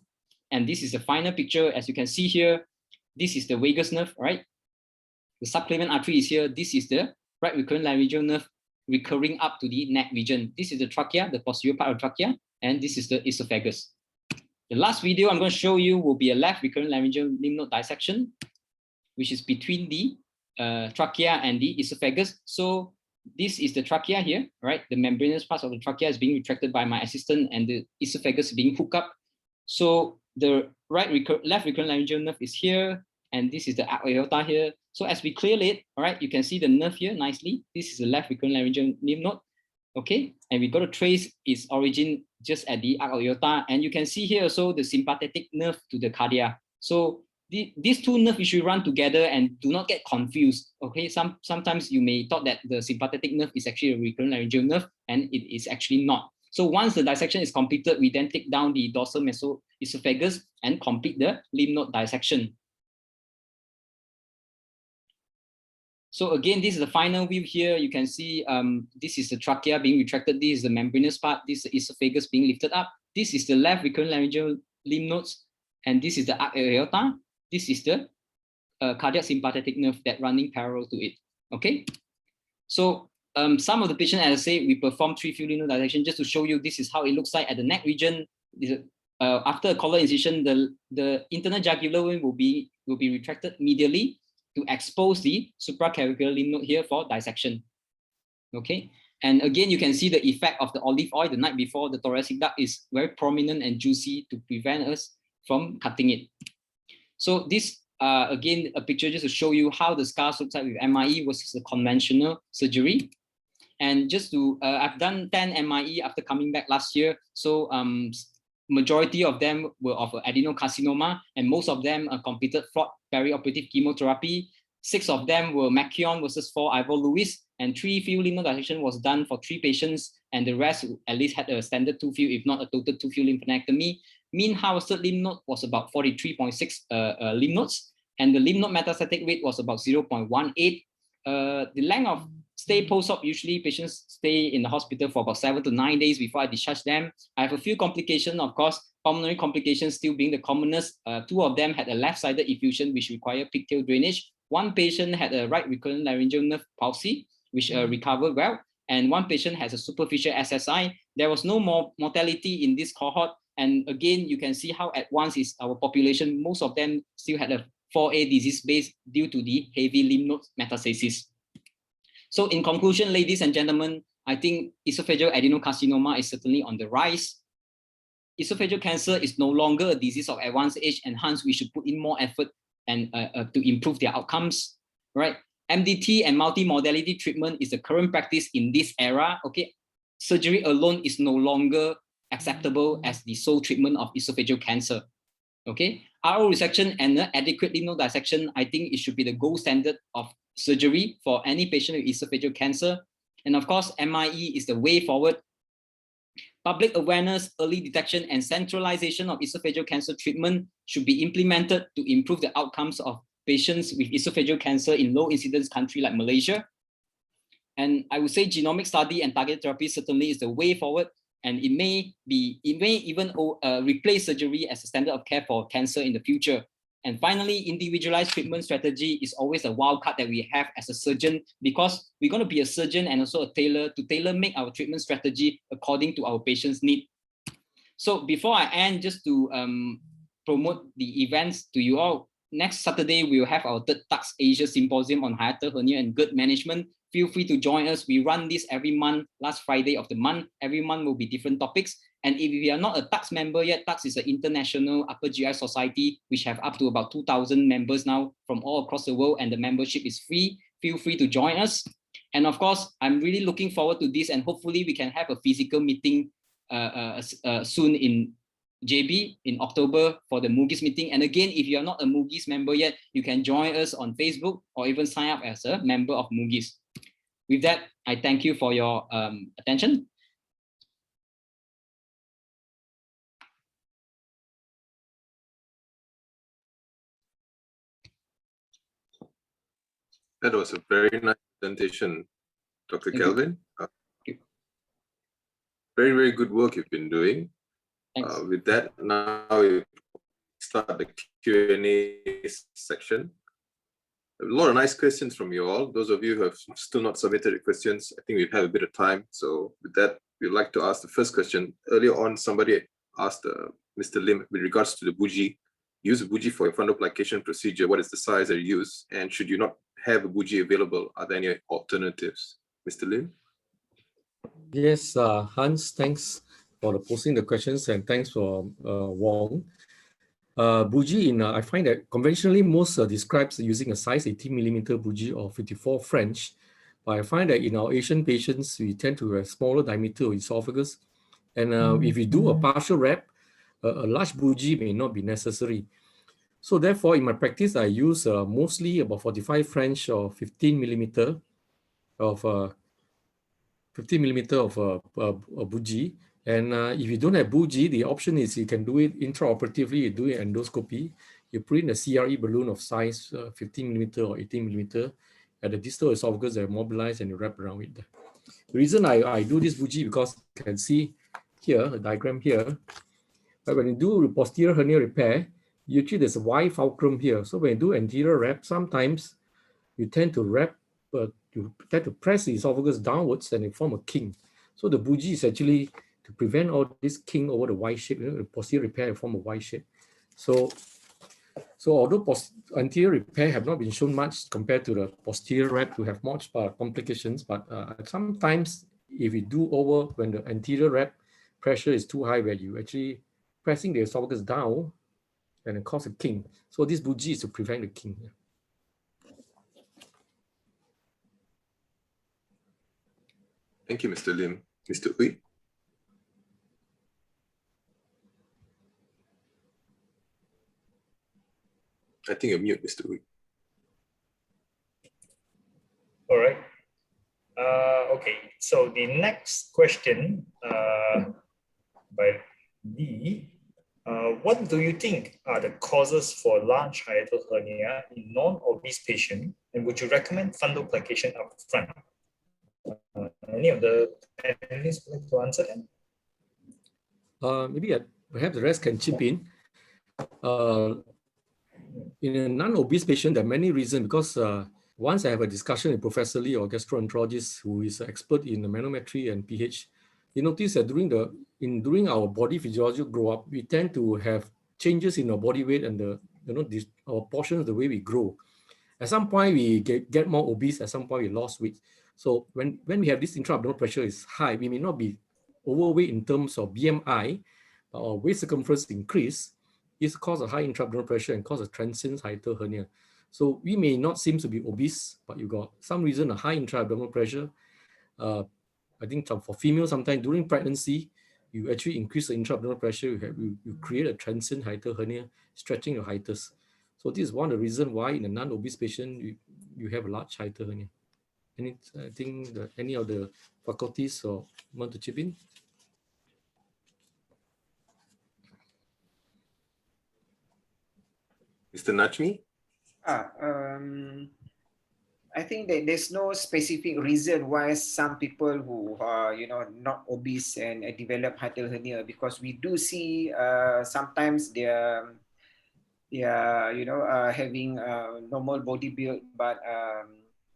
And this is the final picture. As you can see here, this is the vagus nerve, right? The subclavian artery is here. This is the right recurrent laryngeal nerve recurring up to the neck region. This is the trachea, the posterior part of trachea, and this is the esophagus. The last video I'm going to show you will be a left recurrent laryngeal lymph node dissection, which is between the trachea and the esophagus. So this is the trachea here, right? The membranous part of the trachea is being retracted by my assistant, and the esophagus being hooked up. So the left recurrent laryngeal nerve is here, and this is the arc aorta here. So as we clear it, all right, you can see the nerve here nicely. This is the left recurrent laryngeal lymph node, okay? And we got to trace its origin just at the arc aorta, and you can see here also the sympathetic nerve to the cardia. So these two nerves should run together, and do not get confused, okay? Sometimes you may thought that the sympathetic nerve is actually a recurrent laryngeal nerve, and it is actually not. So once the dissection is completed, we then take down the dorsal mesoesophagus and complete the lymph node dissection. So again, this is the final view here. You can see this is the trachea being retracted. This is the membranous part. This is the esophagus being lifted up. This is the left recurrent laryngeal lymph nodes, and this is the arc aorta. This is the cardiac sympathetic nerve that running parallel to it. Okay. So some of the patients, as I say, we perform 3-field lymph node dissection just to show you this is how it looks like at the neck region. After a collar incision, the internal jugular vein will be retracted medially to expose the supraclavicular lymph node here for dissection. Okay, and again, you can see the effect of the olive oil the night before. The thoracic duct is very prominent and juicy to prevent us from cutting it. So this, again, a picture just to show you how the scars looks like with MIE versus the conventional surgery. And just to, I've done 10 MIE after coming back last year. So majority of them were of adenocarcinoma, and most of them completed FLOT perioperative chemotherapy. 6 of them were Machion versus 4 Ivor Lewis, and 3-field lymph node dissection was done for 3 patients, and the rest at least had a standard 2-field, if not a total 2-field lymphadenectomy. Mean harvested lymph node was about 43.6 lymph nodes, and the lymph node metastatic rate was about 0.18. The length of stay post-op, usually patients stay in the hospital for about 7 to 9 days before I discharge them. I have a few complications, of course, pulmonary complications still being the commonest. 2 of them had a left-sided effusion, which required pigtail drainage. 1 patient had a right recurrent laryngeal nerve palsy, which recovered well. And 1 patient has a superficial SSI. There was no more mortality in this cohort. And again, you can see how advanced is our population. Most of them still had a 4A disease base due to the heavy lymph node metastasis. So in conclusion, ladies and gentlemen, I think esophageal adenocarcinoma is certainly on the rise. Esophageal cancer is no longer a disease of advanced age, and hence we should put in more effort and to improve their outcomes, right? MDT and multimodality treatment is the current practice in this era, okay? Surgery alone is no longer acceptable as the sole treatment of esophageal cancer, okay? RO resection and adequate lymph node dissection, I think it should be the gold standard of surgery for any patient with esophageal cancer. And of course, MIE is the way forward. Public awareness, early detection, and centralization of esophageal cancer treatment should be implemented to improve the outcomes of patients with esophageal cancer in low incidence country like Malaysia. And I would say genomic study and targeted therapy certainly is the way forward, and it may even replace surgery as a standard of care for cancer in the future. And finally, individualized treatment strategy is always a wild card that we have as a surgeon, because we're going to be a surgeon and also a tailor to tailor-make our treatment strategy according to our patient's need. So before I end, just to promote the events to you all, next Saturday, we will have our 3rd TUX Asia Symposium on hiatal hernia and GERD management. Feel free to join us. We run this every month, last Friday of the month. Every month will be different topics. And if you are not a TUX member yet, TUX is an international upper GI society, which have up to about 2,000 members now from all across the world, and the membership is free. Feel free to join us. And of course, I'm really looking forward to this, and hopefully we can have a physical meeting soon in JB in October for the Mugis meeting. And again, if you are not a Mugis member yet, you can join us on Facebook or even sign up as a member of Mugis. With that, I thank you for your attention. That was a very nice presentation, Dr. Kelvin. Very, very good work you've been doing. With that, now we start the Q&A section. A lot of nice questions from you all. Those of you who have still not submitted questions, I think we've had a bit of time. So with that, we'd like to ask the first question. Earlier on, somebody asked Mr. Lim with regards to the bougie. Use a bougie for your fundoplication procedure. What is the size that you use? And should you not have a bougie available, are there any alternatives? Mr. Lim? Yes, Hans, thanks for posing the questions, and thanks for Wong. Bougie, I find that conventionally most describes using a size 18mm bougie or 54 French, but I find that in our Asian patients, we tend to have smaller diameter of esophagus, and if we do a partial wrap, a large bougie may not be necessary. So therefore, in my practice, I use mostly about 45 French or 15mm of a bougie. And if you don't have bougie, the option is you can do it intraoperatively, you do it endoscopy. You put in a CRE balloon of size 15mm or 18mm at the distal esophagus, they're mobilized, and you wrap around it. The reason I do this bougie, because you can see here, a diagram here, but when you do posterior hernia repair, usually there's a Y fulcrum here. So when you do anterior wrap, sometimes you tend to wrap, you tend to press the esophagus downwards and you form a king. So the bougie is actually to prevent all this king over the Y shape. The posterior repair form a Y shape. So although anterior repair have not been shown much compared to the posterior wrap to have much complications, but sometimes if you do over when the anterior wrap pressure is too high, where you actually pressing the esophagus down and it causes a king. So this bougie is to prevent the king. Thank you, Mr. Lim. Mr. Hui? I think you're mute, Mr. Hui. All right. Okay, so the next question by Lee What do you think are the causes for large hiatal hernia in non-obese patients, and would you recommend fundoplication up front? Any of the panelists would like to answer that? Maybe perhaps the rest can chip in. In a non-obese patient, there are many reasons, because once I have a discussion with Professor Lee, or gastroenterologist who is an expert in manometry and pH, you notice that during our body physiological grow up, we tend to have changes in our body weight and our portions, the way we grow. At some point we get more obese, at some point we lost weight. So when we have this intra-abdominal pressure is high, we may not be overweight in terms of BMI, but our waist circumference increase is cause a high intra-abdominal pressure and cause a transient hiatal hernia. So we may not seem to be obese, but you got some reason a high intra-abdominal pressure. I think for females, sometimes during pregnancy, you actually increase the intra-abdominal pressure, you create a transient hiatal hernia, stretching your hiatus. So this is one of the reasons why in a non-obese patient, you have a large hiatal hernia. I think that any of the faculties or want to chip in? Mr. Nachmi? I think that there's no specific reason why some people who are, not obese and develop hiatal hernia, because we do see sometimes they're having normal body build, but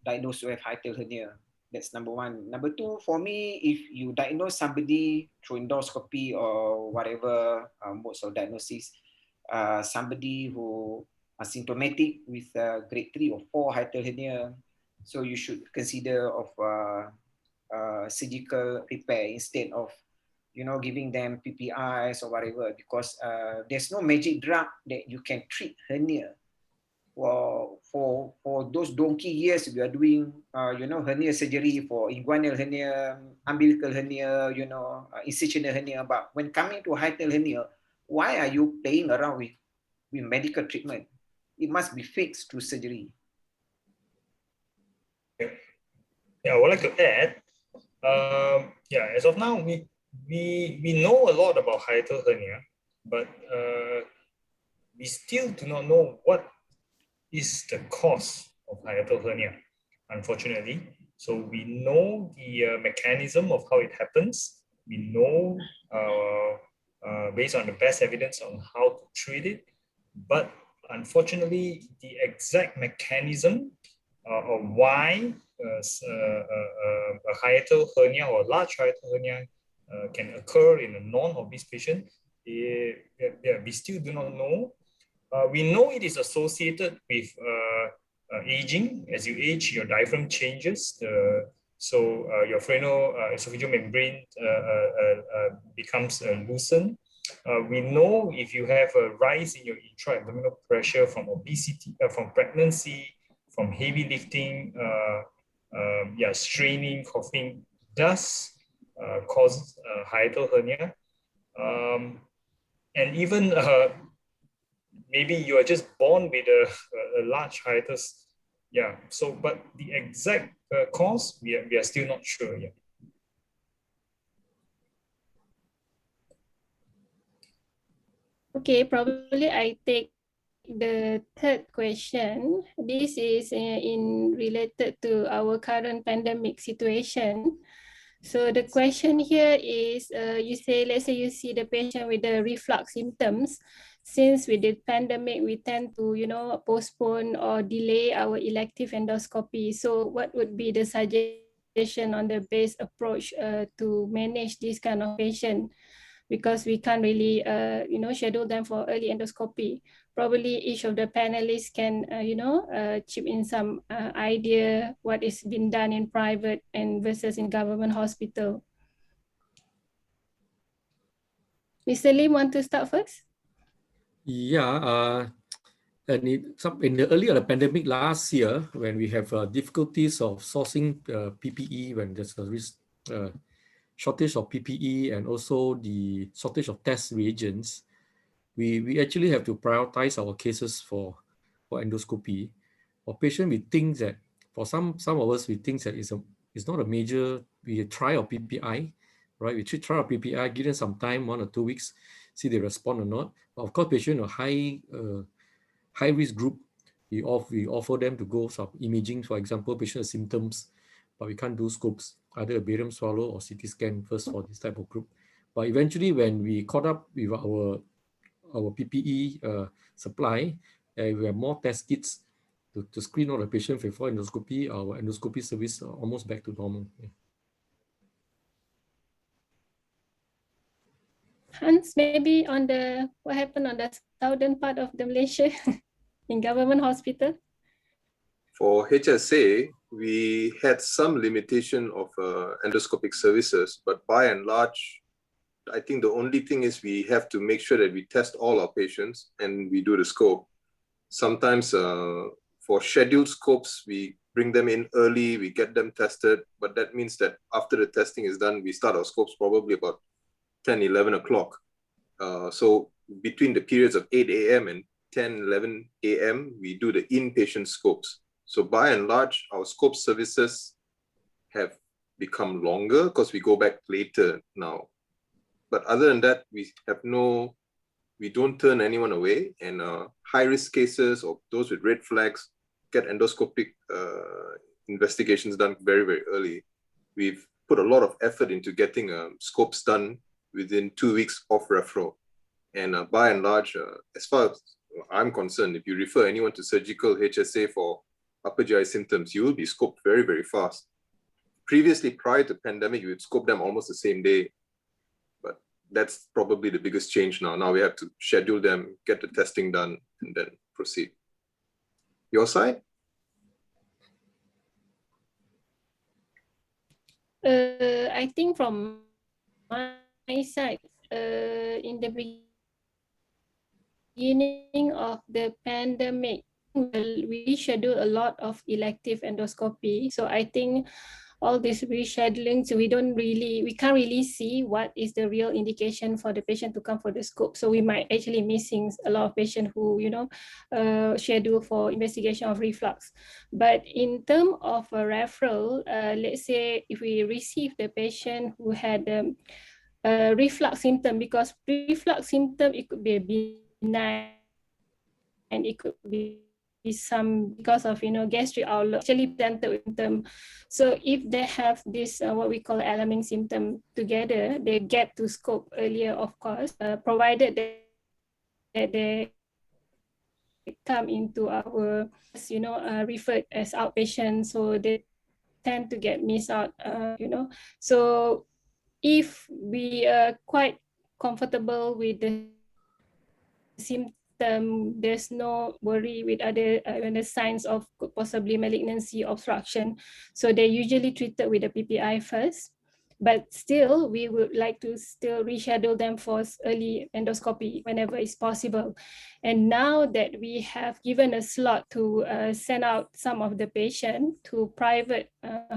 diagnosed with hiatal hernia. That's number one. Number two, for me, if you diagnose somebody through endoscopy or whatever modes of diagnosis, somebody who are symptomatic with grade 3 or 4 hiatal hernia, so you should consider of surgical repair instead of giving them PPIs or whatever, because there's no magic drug that you can treat hernia. For those donkey years we are doing hernia surgery for inguinal hernia, umbilical hernia, incisional hernia, but when coming to hiatal hernia, why are you playing around with medical treatment? It must be fixed through surgery. Yeah, I would like to add, as of now, we know a lot about hiatal hernia, but we still do not know what is the cause of hiatal hernia, unfortunately. So we know the mechanism of how it happens. We know based on the best evidence on how to treat it, but unfortunately, the exact mechanism of why a hiatal hernia or a large hiatal hernia can occur in a non-obese patient, we still do not know. We know it is associated with aging. As you age, your diaphragm changes. So your esophageal membrane becomes loosened. We know if you have a rise in your intra-abdominal pressure from obesity, from pregnancy, from heavy lifting, straining, coughing, does cause hiatal hernia. And even maybe you are just born with a large hiatus. Yeah, so, but the exact cause, we are still not sure yet. Okay, probably I take the third question. This is related to our current pandemic situation. So the question here is, let's say you see the patient with the reflux symptoms. Since with the pandemic, we tend to, postpone or delay our elective endoscopy. So what would be the suggestion on the best approach to manage this kind of patient? Because we can't really, schedule them for early endoscopy. Probably each of the panelists can, chip in some idea what is being done in private and versus in government hospital. Mr. Lim, want to start first? Yeah, and in the early of the pandemic last year, when we have difficulties of sourcing PPE, when there's a shortage of PPE and also the shortage of test reagents, we actually have to prioritize our cases for endoscopy. For patient, we think that for some of us, we think that it's not a major. We try our PPI, right? We try our PPI, give them some time, 1 or 2 weeks, see they respond or not. But of course, patient a high risk group, we offer them to go some imaging. For example, patient has symptoms, but we can't do scopes, either a barium swallow or CT scan first for this type of group. But eventually, when we caught up with our PPE supply, we have more test kits to screen all the patient before endoscopy. Our endoscopy service are almost back to normal. Yeah. Hans, maybe on what happened on the southern part of the Malaysia in government hospital? For HSA, we had some limitation of endoscopic services, but by and large, I think the only thing is we have to make sure that we test all our patients and we do the scope. Sometimes for scheduled scopes, we bring them in early, we get them tested, but that means that after the testing is done, we start our scopes probably about 10, 11 o'clock. So between the periods of 8 a.m. and 10, 11 a.m., we do the inpatient scopes. So by and large, our scope services have become longer because we go back later now. But other than that, we don't turn anyone away, and high-risk cases or those with red flags get endoscopic investigations done very, very early. We've put a lot of effort into getting scopes done within 2 weeks of referral. And by and large, as far as I'm concerned, if you refer anyone to surgical HSA for upper GI symptoms, you will be scoped very, very fast. Previously, prior to pandemic, you would scope them almost the same day. But that's probably the biggest change now. Now we have to schedule them, get the testing done, and then proceed. Your side? I think from my side, in the beginning of the pandemic, we schedule a lot of elective endoscopy. So I think all this rescheduling, so we can't really see what is the real indication for the patient to come for the scope. So we might actually missing a lot of patients who, schedule for investigation of reflux. But in terms of a referral, let's say if we receive the patient who had reflux symptom, because reflux symptom, it could be a benign, and it could be some because of gastric outlet actually presented with them. So if they have this what we call alarming symptom together, they get to scope earlier, of course, provided that they come into our referred as outpatient, so they tend to get missed out. So if we are quite comfortable with the symptom, there's no worry with other the signs of possibly malignancy, obstruction. So they're usually treated with a PPI first, but still we would like to still reschedule them for early endoscopy whenever it's possible. And now that we have given a slot to send out some of the patient to private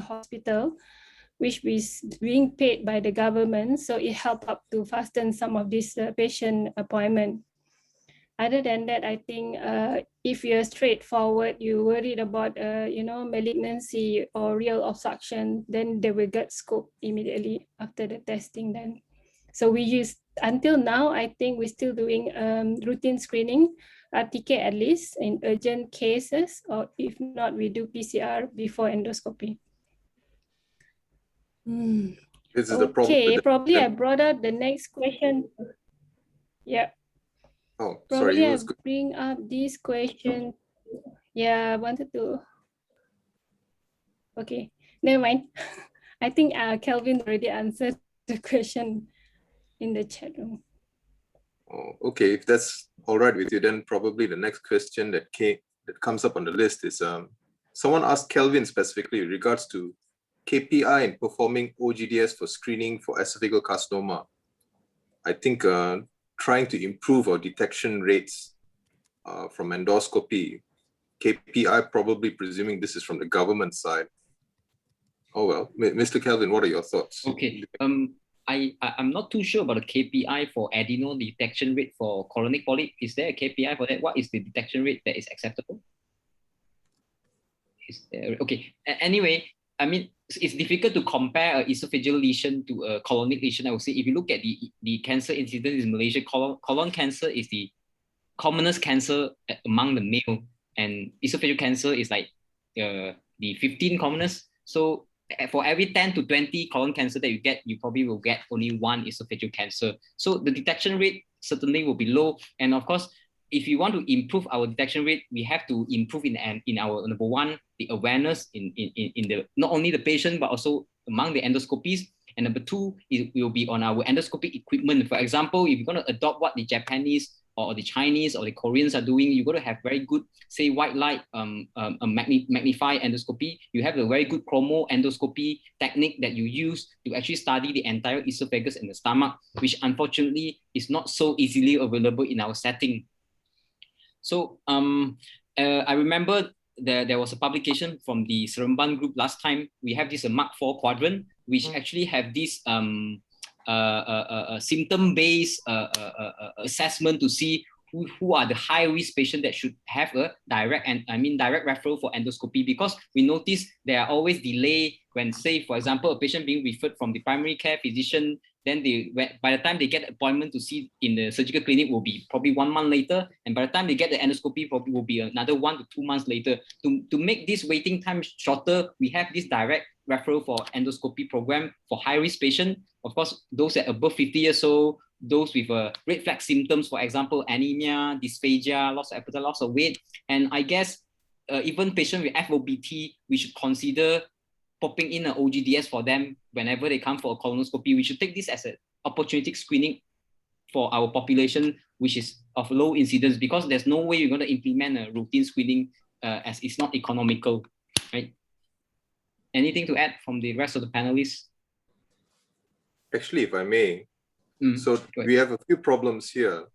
hospital, which is being paid by the government, so it helped up to fasten some of this patient appointment. Other than that, I think if you're straightforward, you're worried about malignancy or real obstruction, then they will get scoped immediately after the testing then. So we use, until now, I think we're still doing routine screening, RTK at least, in urgent cases, or if not, we do PCR before endoscopy. This is the problem. Okay, probably I brought up the next question. Yeah. Oh, Probably sorry, I bring up this question. Yeah, I wanted to. Okay, never mind. I think Kelvin already answered the question in the chat room. Oh, okay, if that's all right with you, then probably the next question that comes up on the list is someone asked Kelvin specifically in regards to KPI in performing OGDS for screening for esophageal carcinoma. I think trying to improve our detection rates from endoscopy, KPI, probably presuming this is from the government side. Oh well, Mr. Kelvin, what are your thoughts? Okay, I'm not too sure about the KPI for adeno detection rate for colonic polyp. Is there a KPI for that? What is the detection rate that is acceptable? Is there? Okay, anyway, I mean, it's difficult to compare an esophageal lesion to a colonic lesion. I would say if you look at the cancer incidence in Malaysia, colon cancer is the commonest cancer among the male, and esophageal cancer is like the 15 commonest. So for every 10 to 20 colon cancer that you get, you probably will get only one esophageal cancer. So the detection rate certainly will be low. And of course, if you want to improve our detection rate, we have to improve in our number one, the awareness in the not only the patient but also among the endoscopies. And number two, it will be on our endoscopic equipment. For example, if you're going to adopt what the Japanese or the Chinese or the Koreans are doing, you're going to have very good, say, white light magnify endoscopy. You have a very good chromo endoscopy technique that you use to actually study the entire esophagus and the stomach, which unfortunately is not so easily available in our setting. So I remember there was a publication from the Seremban group last time. We have this Mark IV quadrant, which actually have this symptom-based assessment to see who are the high-risk patients that should have a direct referral for endoscopy, because we notice there are always delay when, say, for example, a patient being referred from the primary care physician, then by the time they get an appointment to see in the surgical clinic will be probably 1 month later, and by the time they get the endoscopy probably will be another 1 to 2 months later. To make this waiting time shorter, we have this direct referral for endoscopy program for high-risk patients. Of course, those at above 50 years old, those with red flag symptoms, for example, anemia, dysphagia, loss of appetite, loss of weight. And I guess even patients with FOBT, we should consider popping in an OGDS for them whenever they come for a colonoscopy. We should take this as an opportunistic screening for our population, which is of low incidence, because there's no way you're going to implement a routine screening as it's not economical, right? Anything to add from the rest of the panelists? Actually, if I may, so we have a few problems here.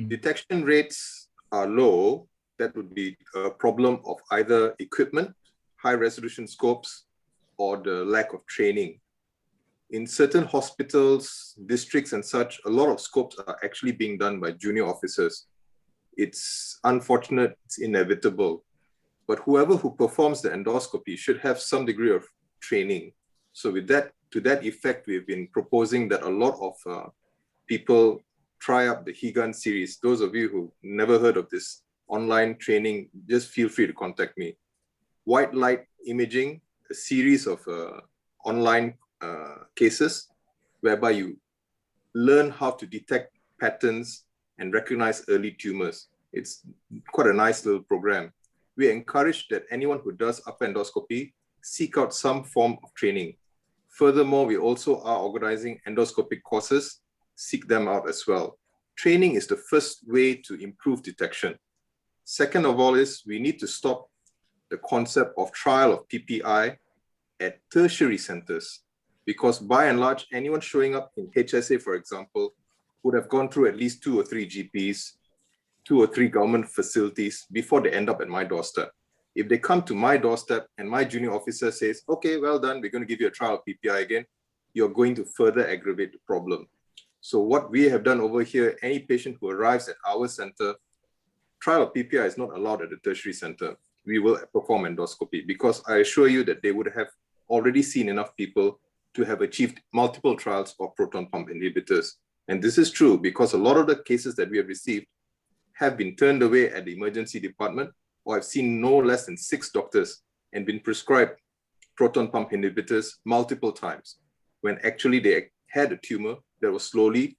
Detection rates are low. That would be a problem of either equipment, high resolution scopes, or the lack of training. In certain hospitals, districts and such, a lot of scopes are actually being done by junior officers. It's unfortunate, it's inevitable. But whoever who performs the endoscopy should have some degree of training. So with that, to that effect, we've been proposing that a lot of people try up the HIGAN series. Those of you who never heard of this online training, just feel free to contact me. White light imaging, a series of online cases whereby you learn how to detect patterns and recognize early tumors. It's quite a nice little program. We encourage that anyone who does upper endoscopy seek out some form of training. Furthermore, we also are organizing endoscopic courses. Seek them out as well. Training is the first way to improve detection. Second of all is we need to stop the concept of trial of PPI at tertiary centers, because by and large, anyone showing up in HSA, for example, would have gone through at least 2 or 3 GPs, 2 or 3 government facilities before they end up at my doorstep. If they come to my doorstep and my junior officer says, okay, well done, we're going to give you a trial of PPI again, you're going to further aggravate the problem. So what we have done over here, any patient who arrives at our center, trial of PPI is not allowed at the tertiary center. We will perform endoscopy, because I assure you that they would have already seen enough people to have achieved multiple trials of proton pump inhibitors. And this is true because a lot of the cases that we have received have been turned away at the emergency department, or I've seen no less than 6 doctors and been prescribed proton pump inhibitors multiple times, when actually they had a tumor that was slowly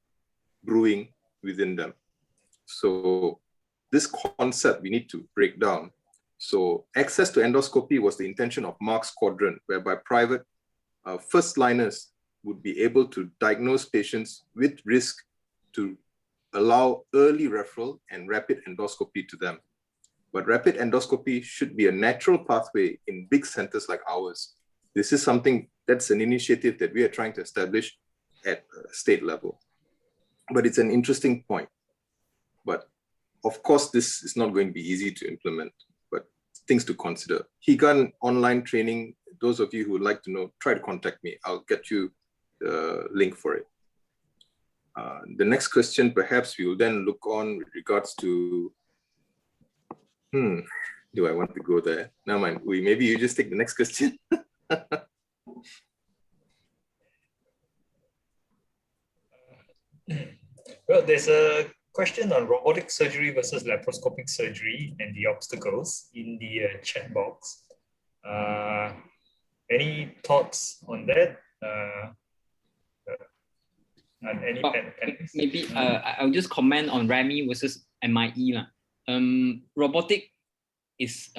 brewing within them. So this concept we need to break down. So access to endoscopy was the intention of Mark's quadrant, whereby private first liners would be able to diagnose patients with risk to allow early referral and rapid endoscopy to them. But rapid endoscopy should be a natural pathway in big centers like ours. This is something that's an initiative that we are trying to establish at state level. But it's an interesting point. But of course, this is not going to be easy to implement, but things to consider. HIGAN online training, those of you who would like to know, try to contact me. I'll get you the link for it. The next question, perhaps we will then look on with regards to, do I want to go there? Never mind, maybe you just take the next question. Well, there's a question on robotic surgery versus laparoscopic surgery and the obstacles in the chat box. Any thoughts on that? And any maybe I'll just comment on RAMI versus MIE. Robotic is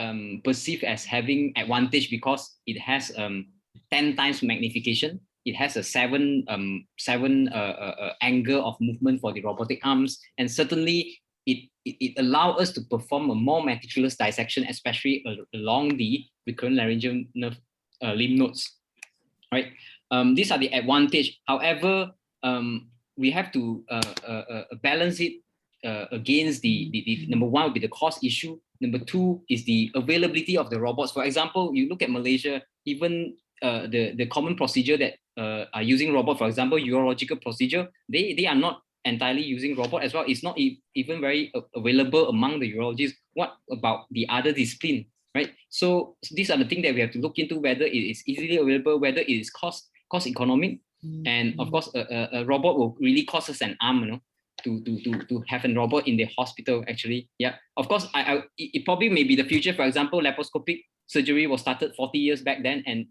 perceived as having advantage because it has 10 times magnification. It has a seven angle of movement for the robotic arms, and certainly it allows us to perform a more meticulous dissection, especially along the recurrent laryngeal nerve lymph nodes. Right? These are the advantage. However, we have to balance it against the number one would be the cost issue. Number two is the availability of the robots. For example, you look at Malaysia, even the common procedure that are using robot, for example, urological procedure, they are not entirely using robot as well. It's not even very available among the urologists. What about the other discipline, right? So these are the things that we have to look into, whether it is easily available, whether it is cost economic, and of course a robot will really cost us an arm, you know, to have a robot in the hospital actually. Yeah, of course it probably may be the future. For example, laparoscopic surgery was started 40 years back then, and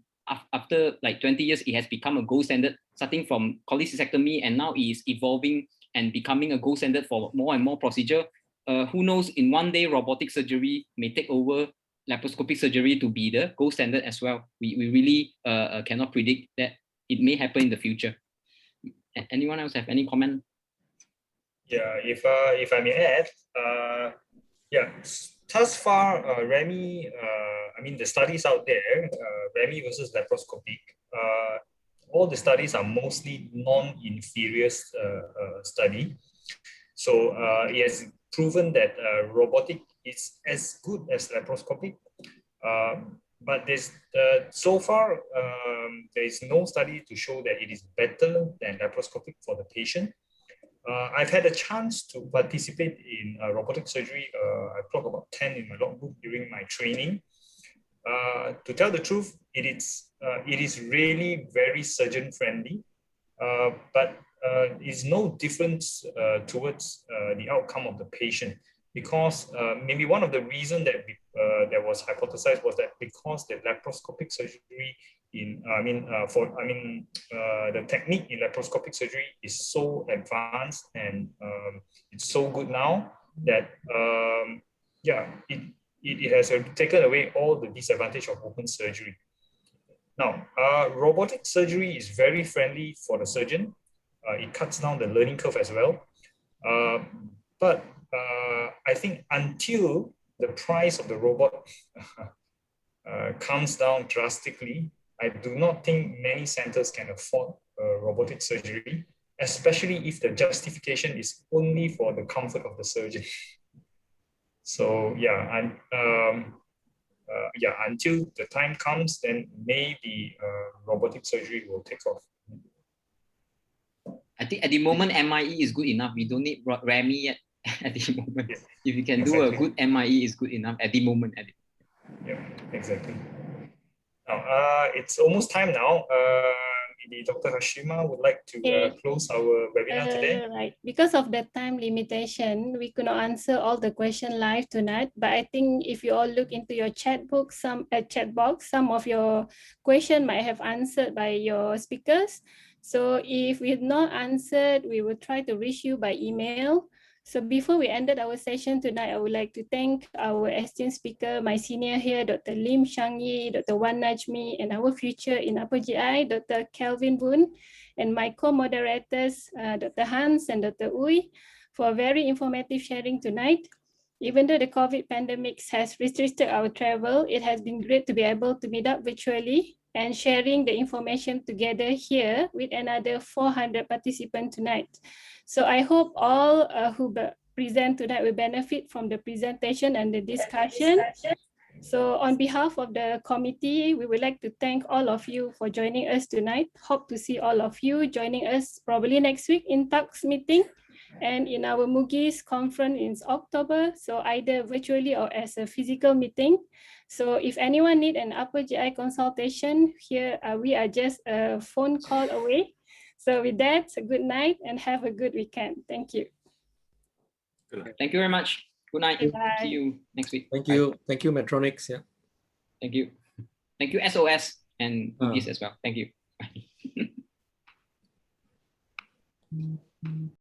after like 20 years it has become a gold standard, starting from cholecystectomy, and now it is evolving and becoming a gold standard for more and more procedure. Who knows, in one day robotic surgery may take over laparoscopic surgery to be the gold standard as well. We really cannot predict that. It may happen in the future. Anyone else have any comment? Yeah, if I may add, yeah, thus far, RAMI, I mean, the studies out there, RAMI versus laparoscopic, all the studies are mostly non-inferior study. So it has proven that robotic is as good as laparoscopic. But there's so far there is no study to show that it is better than laparoscopic for the patient. I've had a chance to participate in robotic surgery. I clocked about 10 in my logbook during my training. To tell the truth, it is really very surgeon friendly, but is no difference towards the outcome of the patient, because maybe one of the reasons that that was hypothesized was that because the laparoscopic surgery the technique in laparoscopic surgery is so advanced and it's so good now that it has taken away all the disadvantage of open surgery. Now, robotic surgery is very friendly for the surgeon. It cuts down the learning curve as well. But I think until the price of the robot comes down drastically, I do not think many centers can afford robotic surgery, especially if the justification is only for the comfort of the surgeon. So yeah, until the time comes, then maybe robotic surgery will take off. I think at the moment MIE is good enough. We don't need RAMI yet at the moment. Yes, if you can exactly. do a good MIE is good enough at the moment. Yeah, exactly. Now, it's almost time now. Maybe Dr. Hashima would like to close our webinar today. Right. Because of the time limitation, we could not answer all the questions live tonight. But I think if you all look into your chat box, some of your questions might have answered by your speakers. So if we have not answered, we will try to reach you by email. So before we ended our session tonight, I would like to thank our esteemed speaker, my senior here, Dr. Lim Shang Yi, Dr. Wan Najmi, and our future in upper GI, Dr. Kelvin Boon, and my co-moderators, Dr. Hans and Dr. Uy, for very informative sharing tonight. Even though the COVID pandemic has restricted our travel, it has been great to be able to meet up virtually and sharing the information together here with another 400 participants tonight. So I hope all who present tonight will benefit from the presentation and the discussion. So on behalf of the committee, we would like to thank all of you for joining us tonight. Hope to see all of you joining us probably next week in Talks meeting. And in our MUGIS conference in October, so either virtually or as a physical meeting. So if anyone need an upper GI consultation, here we are just a phone call away. So with that, good night and have a good weekend. Thank you. Good night. Thank you very much. Good night. Bye. See you next week. Thank you. Thank you, Metronics. Yeah. Thank you. Thank you, SOS and MUGIS as well. Thank you.